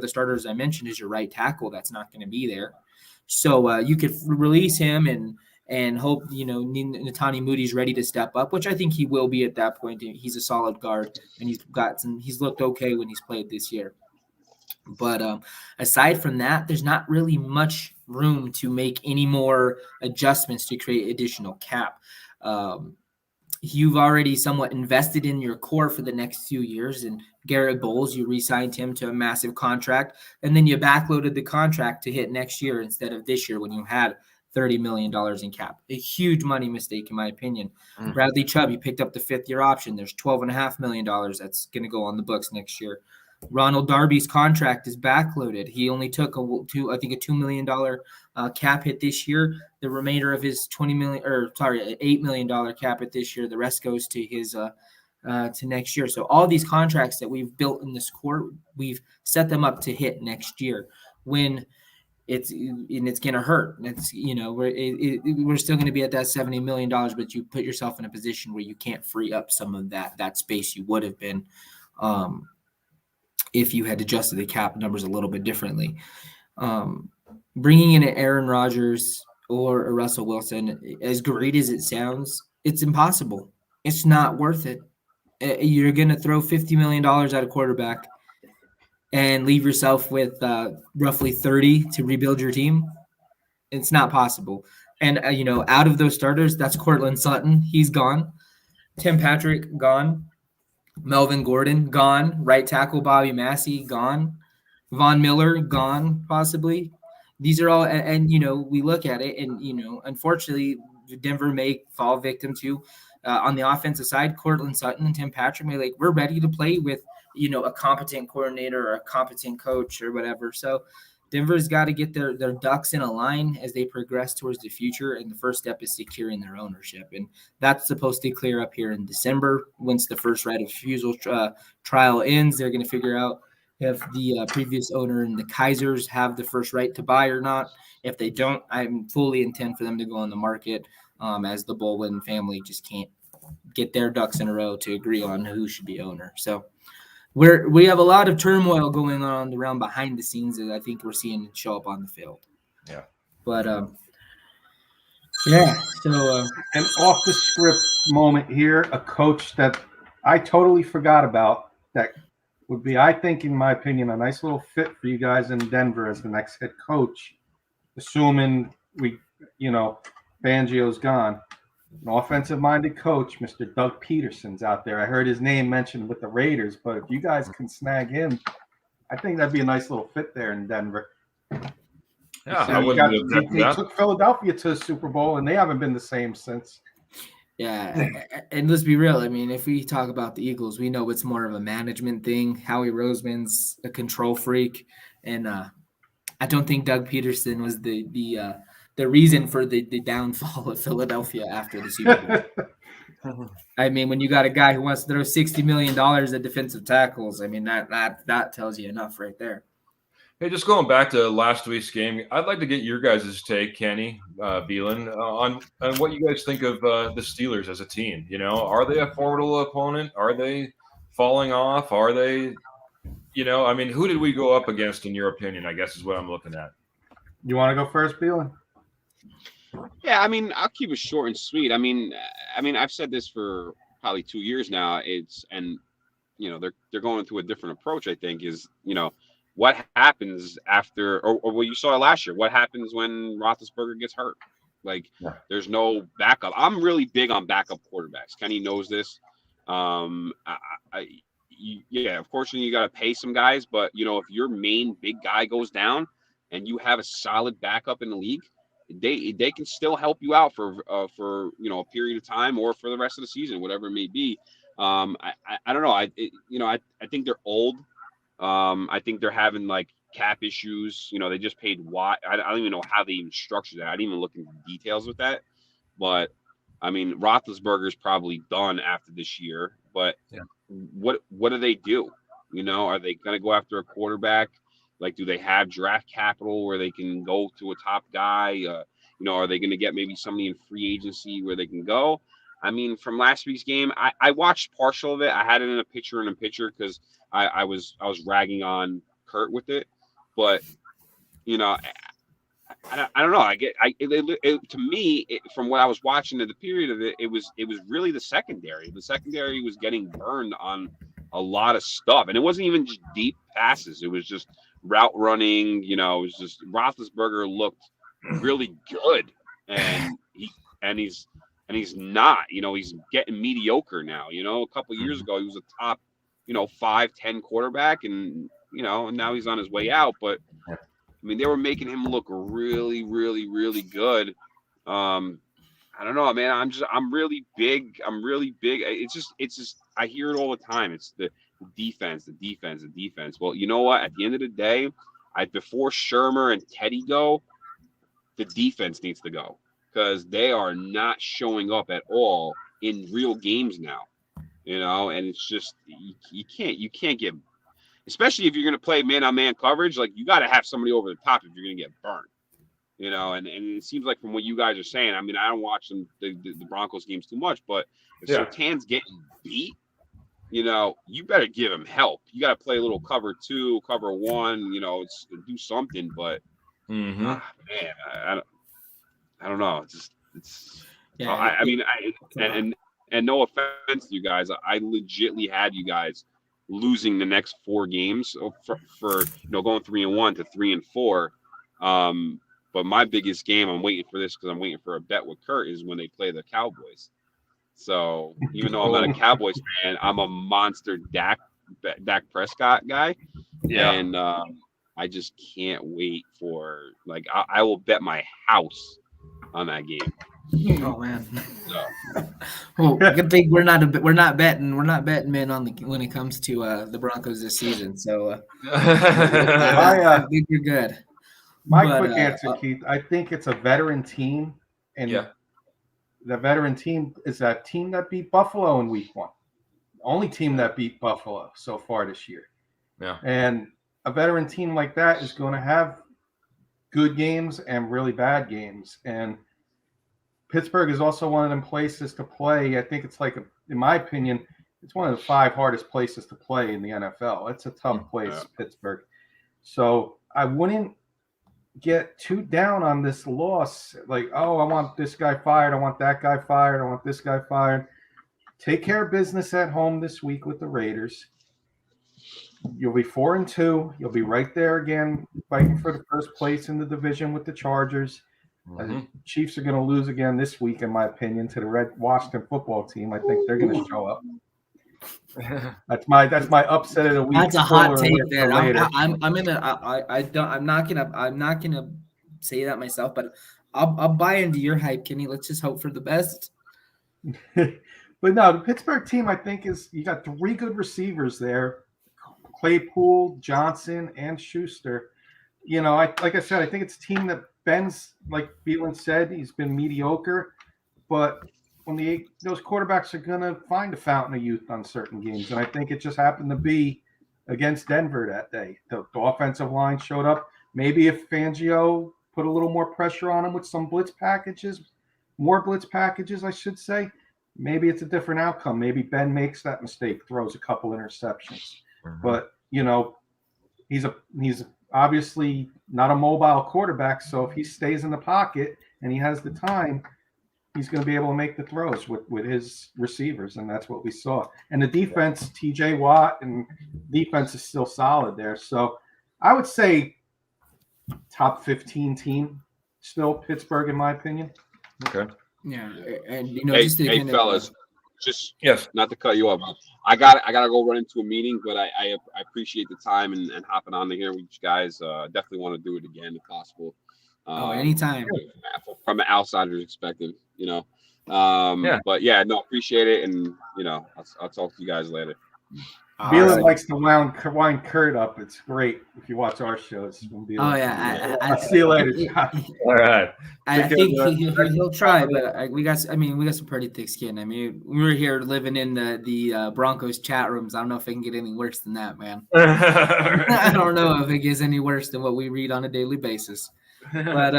starters I mentioned is your right tackle that's not going to be there. So you could release him and hope Netani Moody's ready to step up, which I think he will be at that point. He's a solid guard, and he's looked okay when he's played this year. But aside from that, there's not really much room to make any more adjustments to create additional cap. You've already somewhat invested in your core for the next few years. And Garrett Bowles, you re-signed him to a massive contract, and then you backloaded the contract to hit next year instead of this year when you had $30 million in cap. A huge money mistake, in my opinion. Bradley Chubb, you picked up the 5th-year option. There's $12.5 million that's going to go on the books next year. Ronald Darby's contract is backloaded. He only took a $2 million cap hit this year. The remainder of his $8 million cap hit this year. The rest goes to his to next year. So all these contracts that we've built in this core, we've set them up to hit next year. When it's going to hurt. It's we're still going to be at that $70 million, but you put yourself in a position where you can't free up some of that space you would have been. If you had adjusted the cap numbers a little bit differently. Bringing in an Aaron Rodgers or a Russell Wilson, as great as it sounds, it's impossible. It's not worth it. You're going to throw $50 million at a quarterback. and leave yourself with roughly 30 to rebuild your team? It's not possible. And, out of those starters, that's Cortland Sutton. He's gone. Tim Patrick, gone. Melvin Gordon, gone. Right tackle Bobby Massey, gone. Von Miller, gone, possibly. These are all, and we look at it, and, unfortunately, Denver may fall victim to, on the offensive side, Cortland Sutton and Tim Patrick may we're ready to play with, a competent coordinator or a competent coach or whatever. So Denver's got to get their ducks in a line as they progress towards the future. And the first step is securing their ownership. And that's supposed to clear up here in December. Once the first right of refusal trial ends, they're going to figure out if the previous owner and the Kaisers have the first right to buy or not. If they don't, I'm fully intend for them to go on the market, as the Bolin family just can't get their ducks in a row to agree on who should be owner. So we have a lot of turmoil going on around behind the scenes that I think we're seeing show up on the field. Yeah. But yeah. So an off the script moment here, a coach that I totally forgot about that would be, I think, in my opinion, a nice little fit for you guys in Denver as the next head coach, assuming Fangio's gone. An offensive-minded coach, Mr. Doug Peterson's out there. I heard his name mentioned with the Raiders, but if you guys can snag him, I think that'd be a nice little fit there in Denver. Yeah, I wouldn't they took Philadelphia to the Super Bowl, and they haven't been the same since. Yeah, and let's be real. I mean, if we talk about the Eagles, we know it's more of a management thing. Howie Roseman's a control freak, and I don't think Doug Peterson was the reason for the downfall of Philadelphia after the Super Bowl. I mean, when you got a guy who wants to throw $60 million at defensive tackles, I mean, that tells you enough right there. Hey, just going back to last week's game, I'd like to get your guys' take, Kenny, Beelan, on what you guys think of the Steelers as a team. Are they a formidable opponent? Are they falling off? Are they, I mean, who did we go up against, in your opinion, I guess is what I'm looking at. You want to go first, Beelan? Yeah, I mean, I'll keep it short and sweet. I mean, I've said this for probably 2 years now. They're going through a different approach. I think is what happens after, or what you saw last year. What happens when Roethlisberger gets hurt? There's no backup. I'm really big on backup quarterbacks. Kenny knows this. Of course, you got to pay some guys, but if your main big guy goes down and you have a solid backup in the league, they can still help you out for a period of time or for the rest of the season, whatever it may be. I don't know. I think they're old. I think they're having cap issues. They just paid Watt. I don't even know how they even structured that. I didn't even look into details with that. But I mean, Roethlisberger's probably done after this year. But what do they do? Are they going to go after a quarterback? Do they have draft capital where they can go to a top guy? Are they going to get maybe somebody in free agency where they can go? I mean, from last week's game, I watched partial of it. I had it in a picture because I was ragging on Kurt with it. But, I don't know. To me, from what I was watching in the period of it, it was really the secondary. The secondary was getting burned on a lot of stuff. And it wasn't even just deep passes. It was just route running. It was just Roethlisberger looked really good. And he's not, he's getting mediocre now. A couple of years ago, he was a top, 5-10 quarterback, and now he's on his way out. But I mean, they were making him look really, really, really good. I don't know, man. I'm really big. It's just, I hear it all the time. It's the defense. Well, you know what? At the end of the day, before Shermer and Teddy go, the defense needs to go, because they are not showing up at all in real games now, and it's just, you can't get, especially if you're going to play man-on-man coverage, you got to have somebody over the top if you're going to get burned, and it seems like from what you guys are saying, I mean, I don't watch the Broncos games too much, but if Surtain's getting beat, you better give him help. You got to play a little cover 2, cover 1, do something, but man, I don't know. It's. Yeah. And no offense to you guys, I legitly had you guys losing the next 4 games for going 3-1 to 3-4. But my biggest game, I'm waiting for this because I'm waiting for a bet with Kurt, is when they play the Cowboys. So even though I'm not a Cowboys fan, I'm a monster Dak Prescott guy. Yeah. And I just can't wait for, like, I will bet my house on that game. Oh man. So. Well, good thing we're not betting men on when it comes to the Broncos this season. So I think you're good. My quick answer, Keith, I think it's a veteran team, and the veteran team is that team that beat Buffalo in week 1. The only team that beat Buffalo so far this year. Yeah. And a veteran team like that is going to have good games and really bad games. And Pittsburgh is also one of them places to play. I think it's like, in my opinion, it's one of the 5 hardest places to play in the NFL. It's a tough place, Pittsburgh. So I wouldn't get too down on this loss. Like, oh, I want this guy fired. I want that guy fired. I want this guy fired. Take care of business at home this week with the Raiders. You'll be 4-2. You'll be right there again, fighting for the first place in the division with the Chargers. The Chiefs are going to lose again this week, in my opinion, to the Red Washington football team. I think they're going to show up. That's my upset of the week. That's a hot take there. I'm not gonna say that myself, but I'll buy into your hype, Kenny. Let's just hope for the best. But no, the Pittsburgh team, I think, you got 3 good receivers there: Claypool, Johnson, and Schuster. Like I said, I think it's a team that Ben's, like Beelan said, he's been mediocre, but when those quarterbacks are going to find a fountain of youth on certain games, and I think it just happened to be against Denver that day. The offensive line showed up. Maybe if Fangio put a little more pressure on him with some more blitz packages, I should say, maybe it's a different outcome. Maybe Ben makes that mistake, throws a couple interceptions. But, he's obviously not a mobile quarterback, so if he stays in the pocket and he has the time, he's going to be able to make the throws with his receivers, and that's what we saw. And the defense, T.J. Watt, and defense is still solid there. So I would say top 15 team still, Pittsburgh, in my opinion. Okay. Yeah, and hey fellas, just not to cut you off. I gotta go run into a meeting, but I appreciate the time and hopping on here with you guys. Definitely want to do it again if possible. Anytime. From an outsider's perspective, But appreciate it, and I'll talk to you guys later. Beelan likes to wind Kurt up. It's great if you watch our shows. I'll see you later. All right. I think he'll try, but we got some pretty thick skin. I mean, we were here living in the Broncos chat rooms. I don't know if it can get any worse than that, man. I don't know if it gets any worse than what we read on a daily basis. But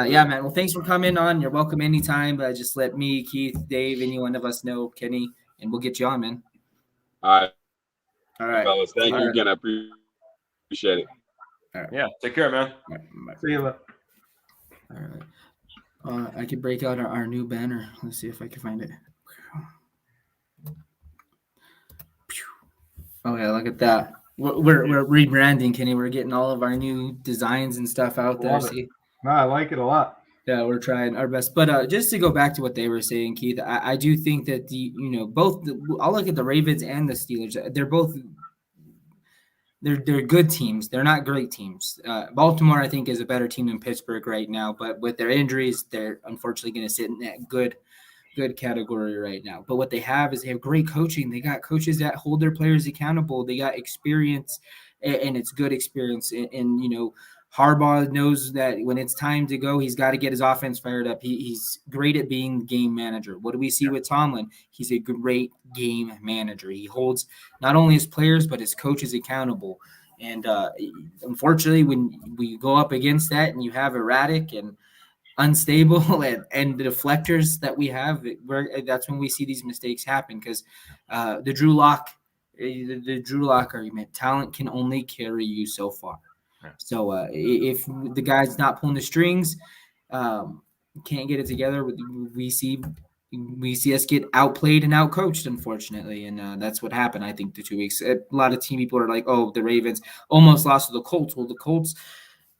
yeah, man. Well, thanks for coming on. You're welcome anytime. Just let me, Keith, Dave, any one of us know, Kenny, and we'll get you on, man. All right, fellas. Thank you again. I appreciate it. All right. Yeah, take care, man. See you later. All right. I could break out our new banner. Let's see if I can find it. Oh yeah, look at that. We're rebranding, Kenny. We're getting all of our new designs and stuff out there. See? No, I like it a lot. Yeah, we're trying our best. But just to go back to what they were saying, Keith, I do think that I'll look at the Ravens and the Steelers. They're good teams. They're not great teams. Baltimore, I think, is a better team than Pittsburgh right now. But with their injuries, they're unfortunately going to sit in that good category right now. But what they have is they have great coaching. They got coaches that hold their players accountable. They got experience, and it's good experience. And Harbaugh knows that when it's time to go, he's got to get his offense fired up. He's great at being game manager. What do we see with Tomlin? He's a great game manager. He holds not only his players, but his coaches accountable. And unfortunately, when we go up against that and you have erratic and unstable and the deflectors that we have, that's when we see these mistakes happen, because the Drew Lock argument, talent can only carry you so far. So if the guy's not pulling the strings, can't get it together, we see we see us get outplayed and outcoached, unfortunately, and that's what happened. I think the 2 weeks. A lot of team people are like, "Oh, the Ravens almost lost to the Colts." Well, the Colts,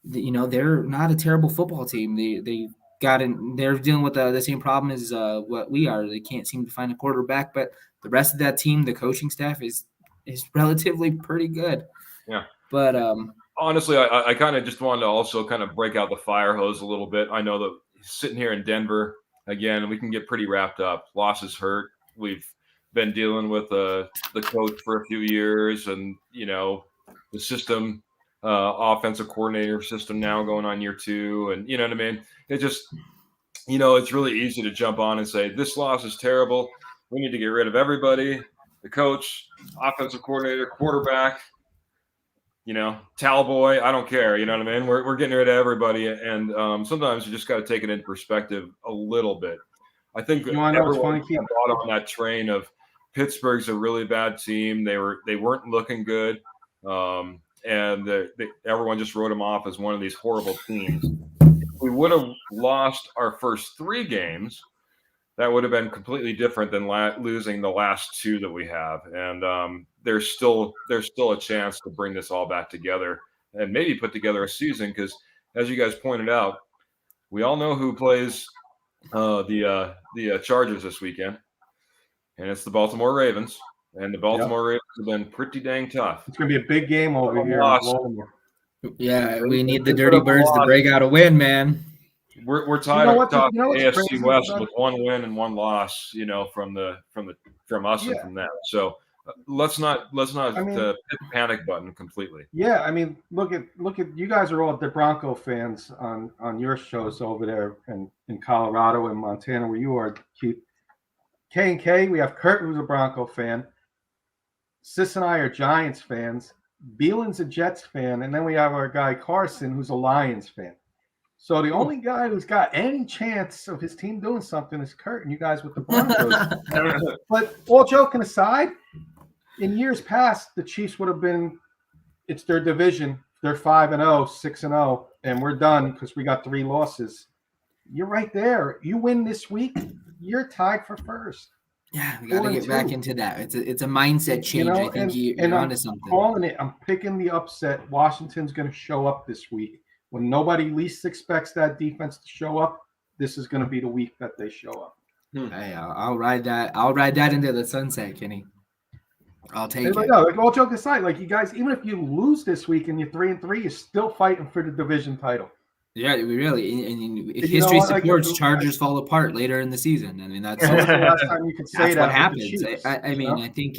they're not a terrible football team. They're dealing with the same problem as what we are. They can't seem to find a quarterback, but the rest of that team, the coaching staff is relatively pretty good. Yeah, but honestly, I kind of just wanted to also kind of break out the fire hose a little bit. I know that sitting here in Denver, again, we can get pretty wrapped up. Losses hurt. We've been dealing with the coach for a few years, and the system, offensive coordinator system now going on year 2, and you know what I mean. It just, it's really easy to jump on and say this loss is terrible. We need to get rid of everybody. The coach, offensive coordinator, quarterback. Towel boy, I don't care. You know what I mean? We're getting rid of everybody, and sometimes you just got to take it into perspective a little bit. I think everyone bought on that train of Pittsburgh's a really bad team. They weren't looking good, and everyone just wrote them off as one of these horrible teams. If we would have lost our first 3 games, that would have been completely different than losing the last 2 that we have. And there's still a chance to bring this all back together and maybe put together a season, because as you guys pointed out, we all know who plays the Chargers this weekend, and it's the Baltimore Ravens. And the Baltimore Ravens have been pretty dang tough. It's going to be a big game over here in Baltimore. Yeah, we need the Dirty Birds to break out a win, man. We're tied at top AFC West with 1 win and 1 loss, from us and from them. So let's not hit the panic button completely. Yeah, I mean, look at you guys are all the Bronco fans on your shows over there in Colorado and Montana, where you are, Keith. K&K, we have Kurt, who's a Bronco fan. Sis and I are Giants fans. Beelan's a Jets fan, and then we have our guy Carson, who's a Lions fan. So the only guy who's got any chance of his team doing something is Kurt, and you guys with the Broncos. But all joking aside, in years past, the Chiefs would have been, it's their division. They're 5-0, 6-0, and we're done because we got 3 losses. You're right there. You win this week, you're tied for first. Yeah, we got to get back into that. It's a mindset change. I think you're onto something. I'm calling it. I'm picking the upset. Washington's going to show up this week. When nobody least expects that defense to show up, this is going to be the week that they show up. Hey, I'll ride that. I'll ride that into the sunset, Kenny. I'll take it. No, all joking aside, you guys, even if you lose this week and you're 3-3, you're still fighting for the division title. Yeah, we really. And history supports Chargers fall apart later in the season. I mean, that's the last time you could say that's what happens. I mean, I think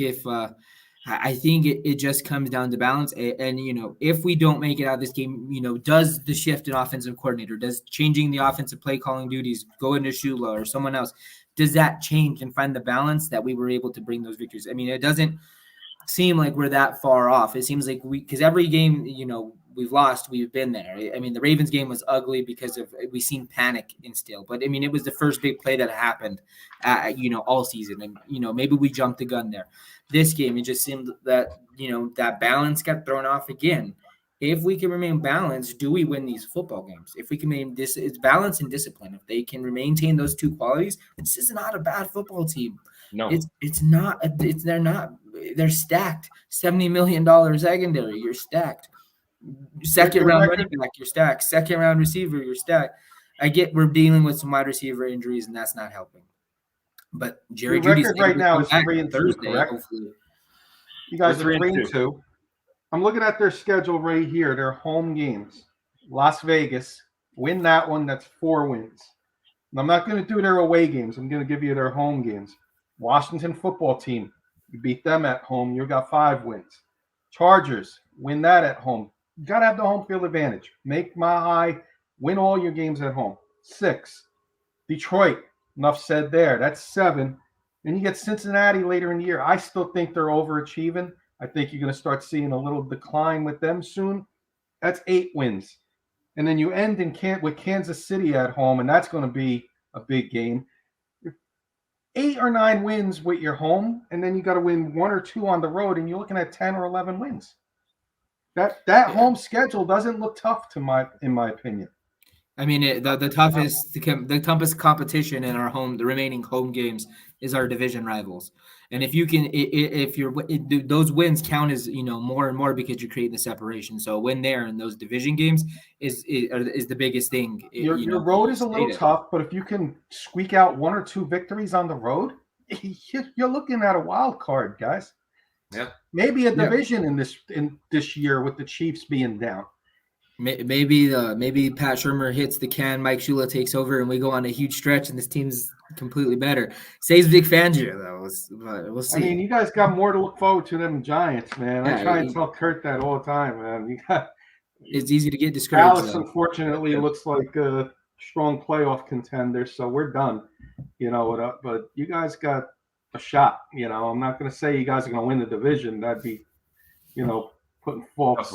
I think it just comes down to balance. And, if we don't make it out of this game, does the shift in offensive coordinator, does changing the offensive play calling duties go into Shula or someone else, does that change and find the balance that we were able to bring those victories? I mean, it doesn't seem like we're that far off. It seems like because every game, we've lost, we've been there. I mean, the Ravens game was ugly because we seen panic instill, but I mean, it was the first big play that happened, all season. And, maybe we jumped the gun there. This game, it just seemed that, that balance got thrown off again. If we can remain balanced, do we win these football games? If we can maintain this, it's balance and discipline. If they can maintain those 2 qualities, this is not a bad football team. No, it's not. They're stacked. $70 million secondary, you're stacked. Second round running back, you're stacked. Second round receiver, you're stacked. I get we're dealing with some wide receiver injuries, and that's not helping. But Jerry Jeudy's right now is 3-2, Thursday, correct? Hopefully. You guys are 3-2. I'm looking at their schedule right here. Their home games. Las Vegas, win that one. That's 4 wins. And I'm not going to do their away games. I'm going to give you their home games. Washington football team, you beat them at home. You got 5 wins. Chargers, win that at home. You got to have the home field advantage. Make my high. Win all your games at home. 6. Detroit, enough said there. That's 7. Then you get Cincinnati later in the year. I still think they're overachieving. I think you're going to start seeing a little decline with them soon. That's 8 wins. And then you end with Kansas City at home, and that's going to be a big game. 8 or 9 wins with your home, and then you got to win 1 or 2 on the road, and you're looking at 10 or 11 wins. That home schedule doesn't look tough in my opinion. I mean, the toughest competition in the remaining home games is our division rivals. And if you can, if you're those wins count as more and more because you're creating the separation. So a win there in those division games is the biggest thing. Your road is a little tough, but if you can squeak out 1 or 2 victories on the road, you're looking at a wild card, guys. Yeah, maybe a division in this year with the Chiefs being down. Maybe Pat Shurmur hits the can, Mike Shula takes over, and we go on a huge stretch, and this team's completely better. Saves Vic Fangio, though. We'll see. I mean, you guys got more to look forward to than the Giants, man. I try and tell Kurt that all the time, man. It's easy to get discouraged. Dallas, unfortunately, looks like a strong playoff contender, so we're done. But you guys got a shot. I'm not going to say you guys are going to win the division. That'd be, putting false.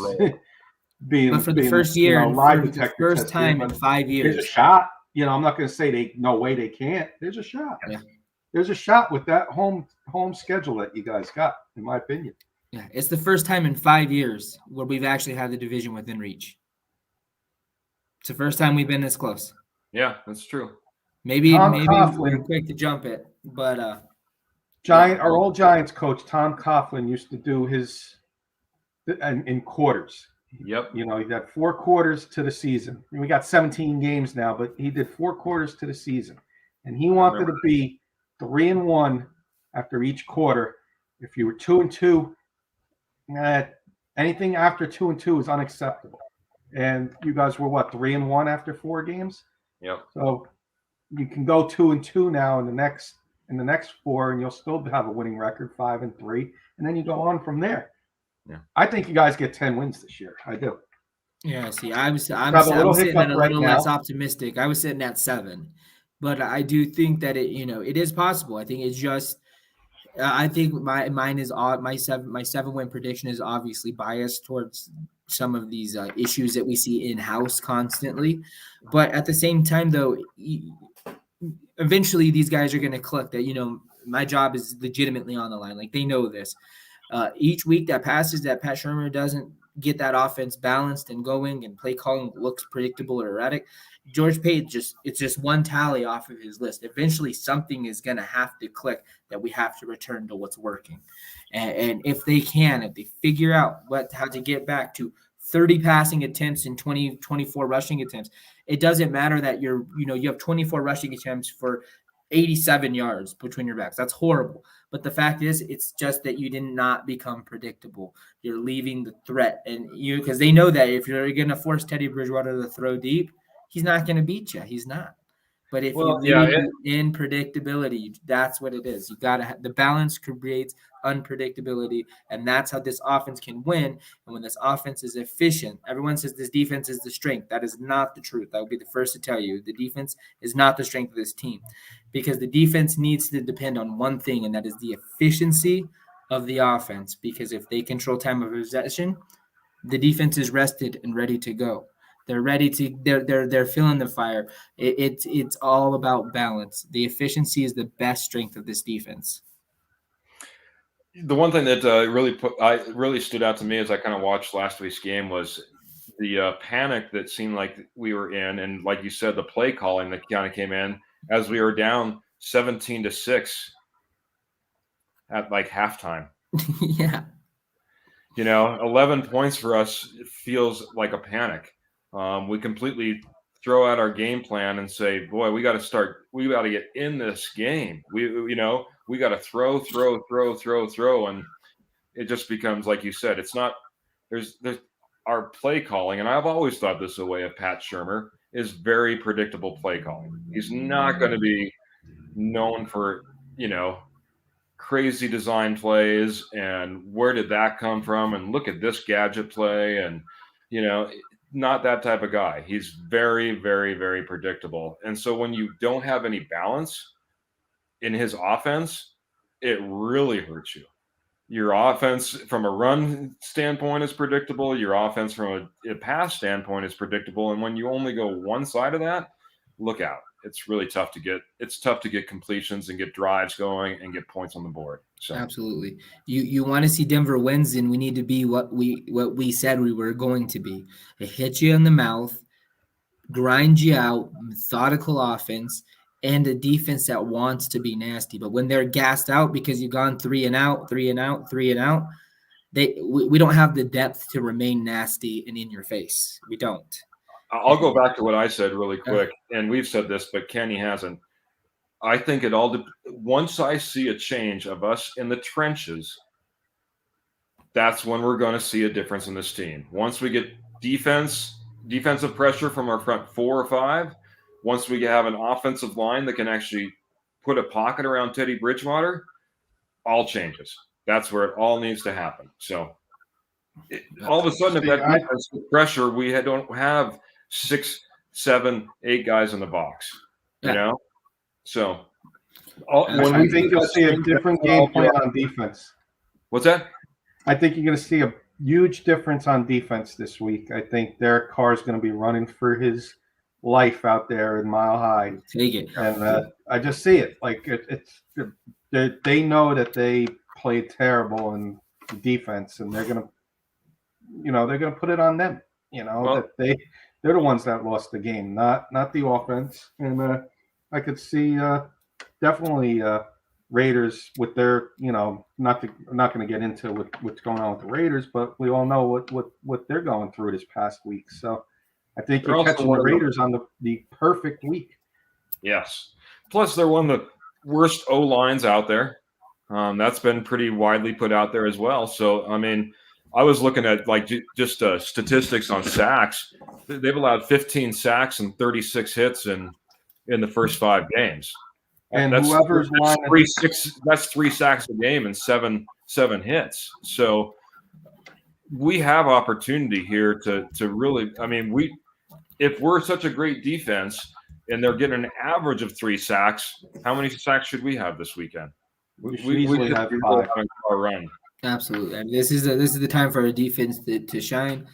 But for the first year, for the first time in 5 years, there's a shot. I'm not going to say no way they can't. There's a shot. Yeah. There's a shot with that home schedule that you guys got, in my opinion. Yeah, it's the first time in 5 years where we've actually had the division within reach. It's the first time we've been this close. Yeah, that's true. Maybe we're quick to jump it, but our old Giants coach Tom Coughlin used to do his in quarters. Yep. He got 4 quarters to the season. We got 17 games now, but he did 4 quarters to the season. And he wanted to be 3-1 after each quarter. If you were 2-2, anything after 2-2 is unacceptable. And you guys were 3-1 after 4 games? Yep. So you can go 2-2 now in the next 4, and you'll still have a winning record, 5-3, and then you go on from there. Yeah. I think you guys get 10 wins this year. I do. Yeah, see, I'm sitting at a little less optimistic. I was sitting at 7, but I do think that it is possible. I think it's just, I think my 7-win prediction is obviously biased towards some of these issues that we see in-house constantly. But at the same time, though, eventually these guys are going to click that, my job is legitimately on the line. Like, they know this. Each week that passes that Pat Shurmur doesn't get that offense balanced and going and play calling looks predictable or erratic, George Pate it's just one tally off of his list. Eventually something is going to have to click that we have to return to what's working. And if they figure out how to get back to 30 passing attempts and 24 rushing attempts, it doesn't matter that you have 24 rushing attempts for 87 yards between your backs. That's horrible. But the fact is, it's just that you did not become predictable. You're leaving the threat, and because they know that if you're going to force Teddy Bridgewater to throw deep, he's not going to beat you. He's not. But if in predictability, that's what it is. You got to the balance creates unpredictability, and that's how this offense can win. And when this offense is efficient, everyone says this defense is the strength. That is not the truth. I will be the first to tell you the defense is not the strength of this team, because the defense needs to depend on one thing, and that is the efficiency of the offense. Because if they control time of possession, the defense is rested and ready to go. They're ready to. They're feeling the fire. It's all about balance. The efficiency is the best strength of this defense. The one thing that really stood out to me as I kind of watched last week's game was the panic that seemed like we were in, and like you said, the play calling that kind of came in as we were down 17-6 at like halftime. Yeah. 11 points for us feels like a panic. We completely throw out our game plan and say, boy, we got to get in this game. We got to throw. And it just becomes, like you said, it's not, there's our play calling. And I've always thought this way of Pat Shurmur is very predictable play calling. He's not going to be known for, crazy design plays and where did that come from? And look at this gadget play. And, not that type of guy. He's very, very, very predictable. And so when you don't have any balance in his offense, it really hurts you. Your offense from a run standpoint is predictable. Your offense from a pass standpoint is predictable. And when you only go one side of that, look out. It's really tough to get completions and get drives going and get points on the board. So absolutely. You want to see Denver wins, and we need to be what we said we were going to be. It hit you in the mouth, grind you out, methodical offense, and a defense that wants to be nasty. But when they're gassed out because you've gone 3 and out, 3 and out, 3 and out, we don't have the depth to remain nasty and in your face. We don't. I'll go back to what I said really quick, and we've said this, but Kenny hasn't. I think it all once I see a change of us in the trenches, that's when we're going to see a difference in this team. Once we get defensive pressure from our front 4 or 5, once we have an offensive line that can actually put a pocket around Teddy Bridgewater, all changes. That's where it all needs to happen. So all of a sudden, if that defensive pressure, we don't have 6, 7, 8 guys in the box, you know? So I think you'll see a different game plan on defense. What's that? I think you're going to see a huge difference on defense this week. I think Derek Carr is going to be running for his life out there in Mile High. Take it. And I just see it. Like they know that they played terrible in defense, and they're going to put it on them. That they're the ones that lost the game, not the offense. And I could see definitely Raiders with their, not going to get into what's going on with the Raiders, but we all know what they're going through this past week. So I think you're catching the Raiders on the perfect week. Yes. Plus, they're one of the worst O-lines out there. That's been pretty widely put out there as well. So, I mean, I was looking at just statistics on sacks. They've allowed 15 sacks and 36 hits in the first 5 games. And that's 3 sacks a game and seven hits. So we have opportunity here to really. I mean, if we're such a great defense and they're getting an average of 3 sacks, how many sacks should we have this weekend? We easily have 5. Our run. Absolutely. I mean, this is the time for our defense to shine.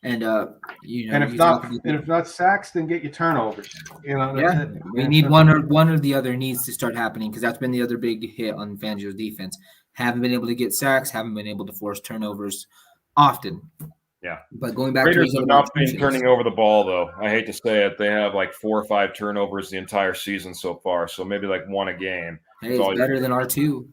And and if not sacks, then get your turnovers. We need one or the other needs to start happening, because that's been the other big hit on Fangio's defense. Haven't been able to get sacks, haven't been able to force turnovers often. Yeah, but going back Raiders to have not been turning over the ball, though. I hate to say it, they have 4 or 5 turnovers the entire season so far. So maybe 1 a game. Hey, it's better than R2.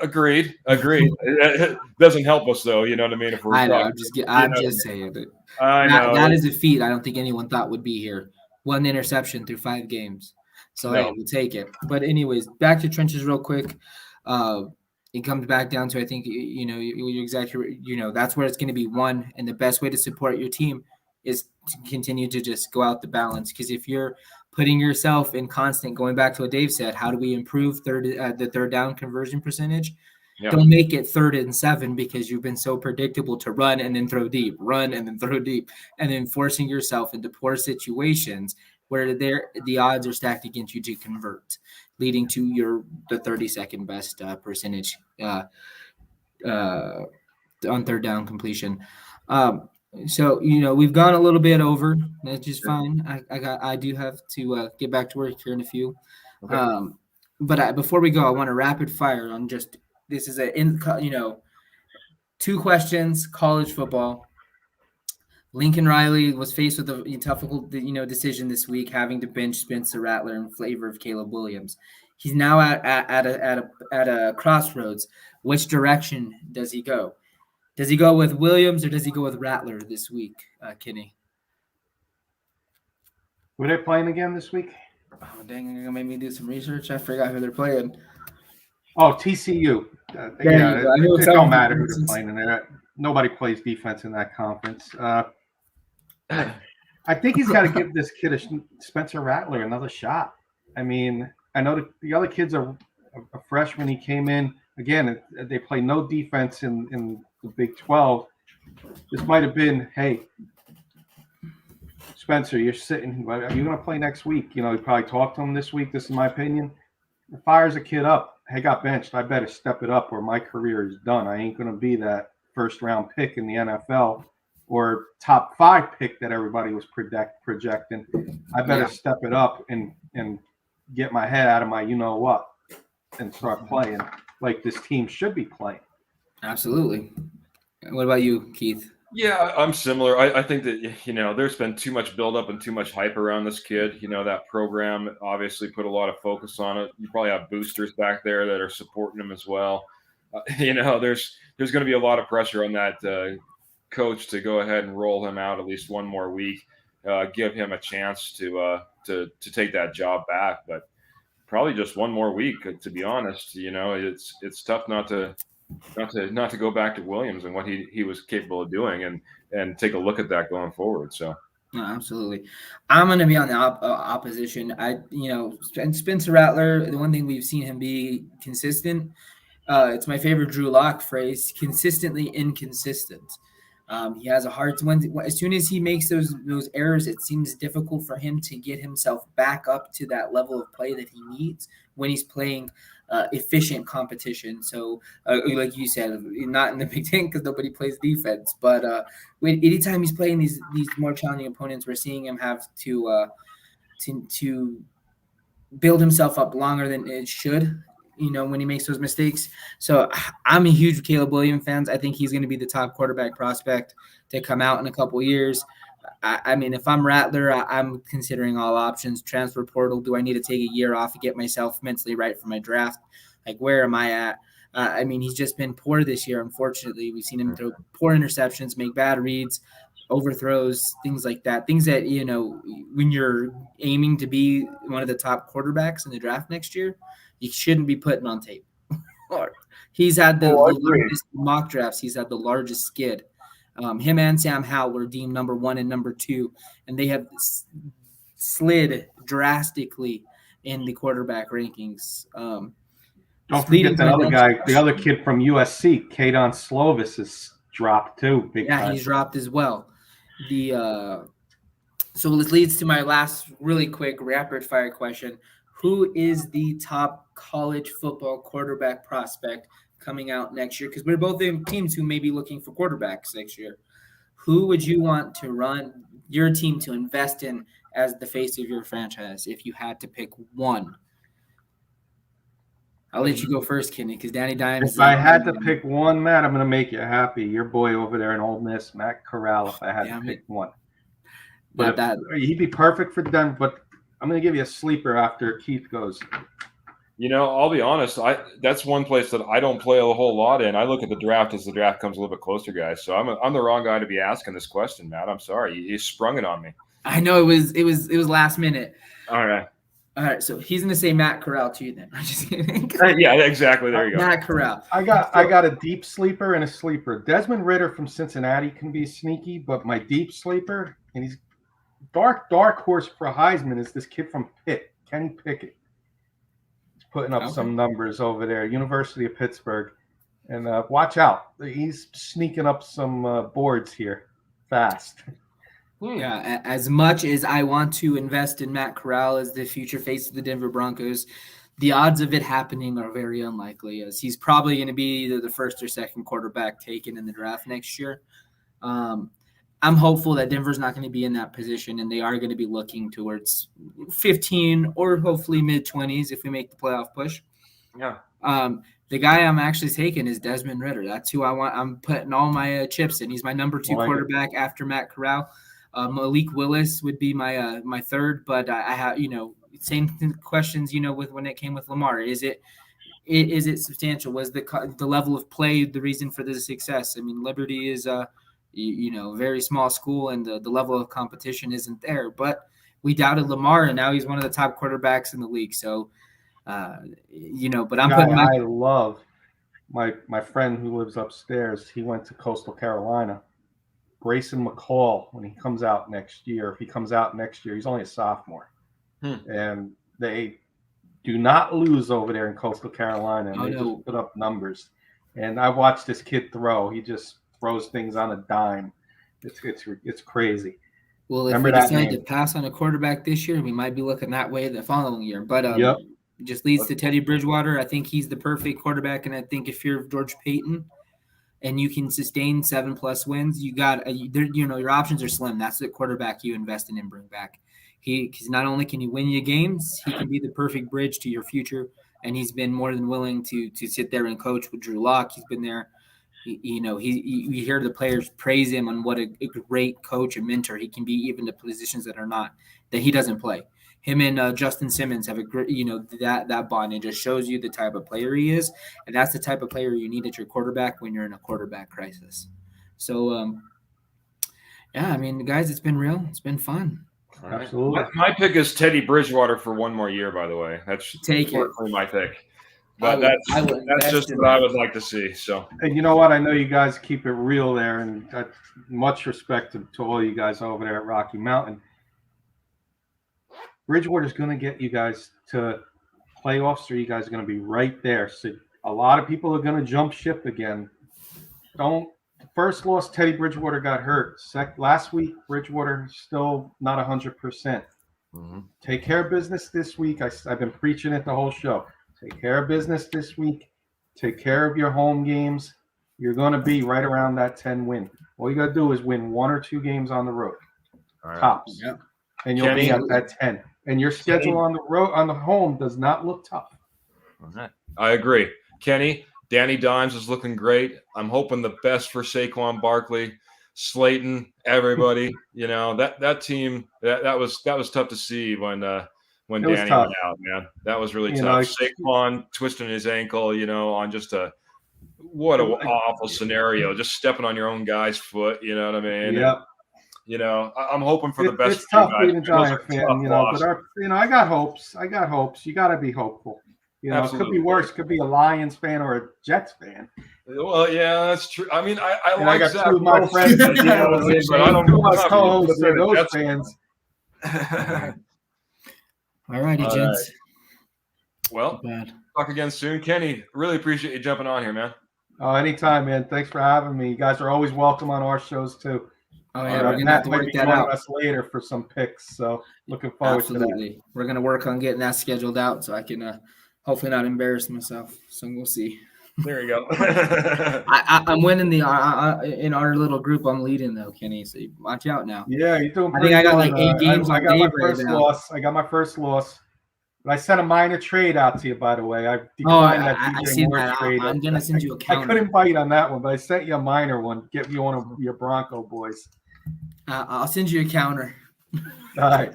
Agreed. It doesn't help us, though. You know what I mean? If we're I'm just saying it. I know that is a feat I don't think anyone thought would be here. 1 interception through 5 games. So hey, we'll take it. But anyways, back to trenches real quick. It comes back down to, I think, you're exactly, that's where it's going to be won. And the best way to support your team is to continue to just go out the balance. Because if you're putting yourself in constant, going back to what Dave said, how do we improve the third down conversion percentage? Yeah. Don't make it 3rd and 7 because you've been so predictable to run and then throw deep, and then forcing yourself into poor situations where the odds are stacked against you to convert, leading to the 32nd best percentage on 3rd down completion. So we've gone a little bit over. That's just fine. I do have to get back to work here in a few. Okay. But before we go, I want to rapid fire on just this is 2 questions. College football. Lincoln Riley was faced with a difficult decision this week, having to bench Spencer Rattler in favor of Caleb Williams. He's now at a crossroads. Which direction does he go? Does he go with Williams or does he go with Rattler this week, Kenny? Were they playing again this week? Oh, dang, you're going to make me do some research? I forgot who they're playing. Oh, TCU. It don't matter who they're playing in there. Nobody plays defense in that conference. I think he's got to give this kid, Spencer Rattler, another shot. I mean, I know the other kids are a freshman. He came in. Again, they play no defense in the Big 12. This might have been, hey, Spencer, you're sitting. Are you going to play next week? He probably talked to him this week. This is my opinion. Fires a kid up. Hey, got benched. I better step it up or my career is done. I ain't going to be that first-round pick in the NFL or top 5 pick that everybody was projecting. I better step it up and get my head out of my you-know-what and start playing like this team should be playing. Absolutely. What about you, Keith? Yeah, I'm similar. I think that, there's been too much buildup and too much hype around this kid. That program obviously put a lot of focus on it. You probably have boosters back there that are supporting him as well. There's going to be a lot of pressure on that coach to go ahead and roll him out at least one more week, give him a chance to take that job back. But probably just one more week, to be honest. It's tough not to go back to Williams and what he was capable of doing and take a look at that going forward. So. No, absolutely. I'm going to be on the opposition. And Spencer Rattler, the one thing we've seen him be consistent. It's my favorite Drew Lock phrase: consistently inconsistent. He has a hard time. As soon as he makes those errors, it seems difficult for him to get himself back up to that level of play that he needs when he's playing efficient competition. So, like you said, not in the Big Ten because nobody plays defense. But anytime he's playing these more challenging opponents, we're seeing him have to build himself up longer than it should. When he makes those mistakes. So I'm a huge Caleb Williams fan. I think he's going to be the top quarterback prospect to come out in a couple years. I mean, if I'm Rattler, I'm considering all options. Transfer portal. Do I need to take a year off to get myself mentally right for my draft? Like, where am I at? I mean, he's just been poor this year, unfortunately. We've seen him throw poor interceptions, make bad reads, overthrows, things like that. Things that, when you're aiming to be one of the top quarterbacks in the draft next year, you shouldn't be putting on tape. He's had the largest mock drafts. He's had the largest skid. Him and Sam Howell were deemed number 1 and number 2, and they have slid drastically in the quarterback rankings. Don't forget that other guy, the other kid from USC, Kadon Slovis, has dropped too. Big time. He's dropped as well. So this leads to my last really quick rapid fire question. Who is the top college football quarterback prospect coming out next year? Because we're both in teams who may be looking for quarterbacks next year. Who would you want to run your team to invest in as the face of your franchise if you had to pick one? I'll let you go first, Kenny, because Danny Dimes. If I had to pick one, Matt, I'm going to make you happy. Your boy over there in Ole Miss, Matt Corral, if I had to pick one. But he'd be perfect for Denver, but I'm going to give you a sleeper after Keith goes. I'll be honest. That's one place that I don't play a whole lot in. I look at the draft as the draft comes a little bit closer, guys. So I'm the wrong guy to be asking this question, Matt. I'm sorry. You sprung it on me. I know it was last minute. All right. So he's going to say Matt Corral to you then. I'm just kidding. Yeah, exactly. There you go. Matt Corral. I got a deep sleeper and a sleeper. Desmond Ridder from Cincinnati can be sneaky, but my deep sleeper, and he's dark horse for Heisman, is this kid from Pitt, Kenny Pickett. He's putting up some numbers over there, University of Pittsburgh. And watch out. He's sneaking up some boards here fast. Yeah, as much as I want to invest in Matt Corral as the future face of the Denver Broncos, the odds of it happening are very unlikely, as he's probably going to be either the first or second quarterback taken in the draft next year. I'm hopeful that Denver's not going to be in that position, and they are going to be looking towards 15 or hopefully mid-20s if we make the playoff push. Yeah. The guy I'm actually taking is Desmond Ridder. That's who I want. I'm putting all my chips in. He's my number 2 quarterback after Matt Corral. Malik Willis would be my third, but I have same questions with when it came with Lamar. Is it substantial? Was the level of play the reason for the success? I mean, Liberty is very small school, and the level of competition isn't there. But we doubted Lamar, and now he's one of the top quarterbacks in the league. So, but I'm putting I love my friend who lives upstairs. He went to Coastal Carolina. Grayson McCall, when he comes out next year, he's only a sophomore. And they do not lose over there in Coastal Carolina. And just put up numbers. And I watched this kid throw. He just throws things on a dime. It's crazy. Well, if we decide to pass on a quarterback this year, we might be looking that way the following year. But it just leads to Teddy Bridgewater. I think he's the perfect quarterback. And I think if you're George Payton and you can sustain 7+ wins, you got your options are slim. That's the quarterback you invest in and bring back. Because not only can he win you games, he can be the perfect bridge to your future. And he's been more than willing to sit there and coach with Drew Lock. He's been there You hear the players praise him on what a great coach and mentor he can be, even to positions that he doesn't play. Him and Justin Simmons have a great, that bond. It just shows you the type of player he is, and that's the type of player you need at your quarterback when you're in a quarterback crisis. So, yeah, I mean, guys, it's been real. It's been fun. Right. Absolutely. My pick is Teddy Bridgewater for one more year, by the way. That's my pick. But that's just what I would like to see. So, and you know what? I know you guys keep it real there, and much respect to all you guys over there at Rocky Mountain. Bridgewater's going to get you guys to playoffs, or you guys are going to be right there. So a lot of people are going to jump ship again. The first loss, Teddy Bridgewater got hurt. Last week, Bridgewater still not 100%. Mm-hmm. Take care of business this week. I've been preaching it the whole show. Take care of business this week. Take care of your home games. You're going to be right around that 10 win. All you got to do is win 1 or 2 games on the road. All right. Tops. Yeah. And you'll be at that 10. And your schedule on the road, on the home, does not look tough. Okay. I agree. Kenny, Danny Dimes is looking great. I'm hoping the best for Saquon Barkley, Slayton, everybody. That team, that was tough to see when Danny went out, man. That was really tough. Saquon twisting his ankle, on just what an awful scenario. Just stepping on your own guy's foot, you know what I mean? Yeah. I'm hoping for the best. It's tough being a Giant fan, but I got hopes. You got to be hopeful. It could be worse. It could be a Lions fan or a Jets fan. Well, yeah, that's true. I mean, I like got two of my friends, but I don't know my co-hosts are those fans. All righty, gents. Well, talk again soon. Kenny, really appreciate you jumping on here, man. Oh, anytime, man. Thanks for having me. You guys are always welcome on our shows, too. Oh, yeah, we're going to have to work that out. Us later for some picks, so looking forward to that. We're going to work on getting that scheduled out so I can hopefully not embarrass myself. So we'll see. There you go. I'm winning in our little group. I'm leading, though, Kenny, so watch out now. Yeah, you're doing I think I got like 8 games on Dave right now. I got my first loss. But I sent a minor trade out to you, by the way. I see that. Trade. I'm going to send you a counter. I couldn't bite on that one, but I sent you a minor one. Get you one of your Bronco boys. I'll send you a counter. All right.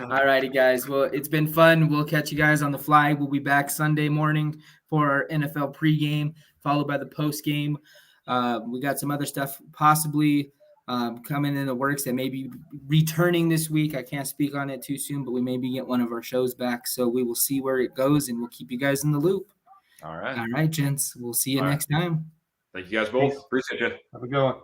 All righty, guys. Well, it's been fun. We'll catch you guys on the fly. We'll be back Sunday morning for our NFL pregame, followed by the postgame. We got some other stuff possibly coming in the works that may be returning this week. I can't speak on it too soon, but we may be getting one of our shows back. So we will see where it goes, and we'll keep you guys in the loop. All right. All right, gents. We'll see you next time. Thank you guys both. Appreciate you. Have a good one.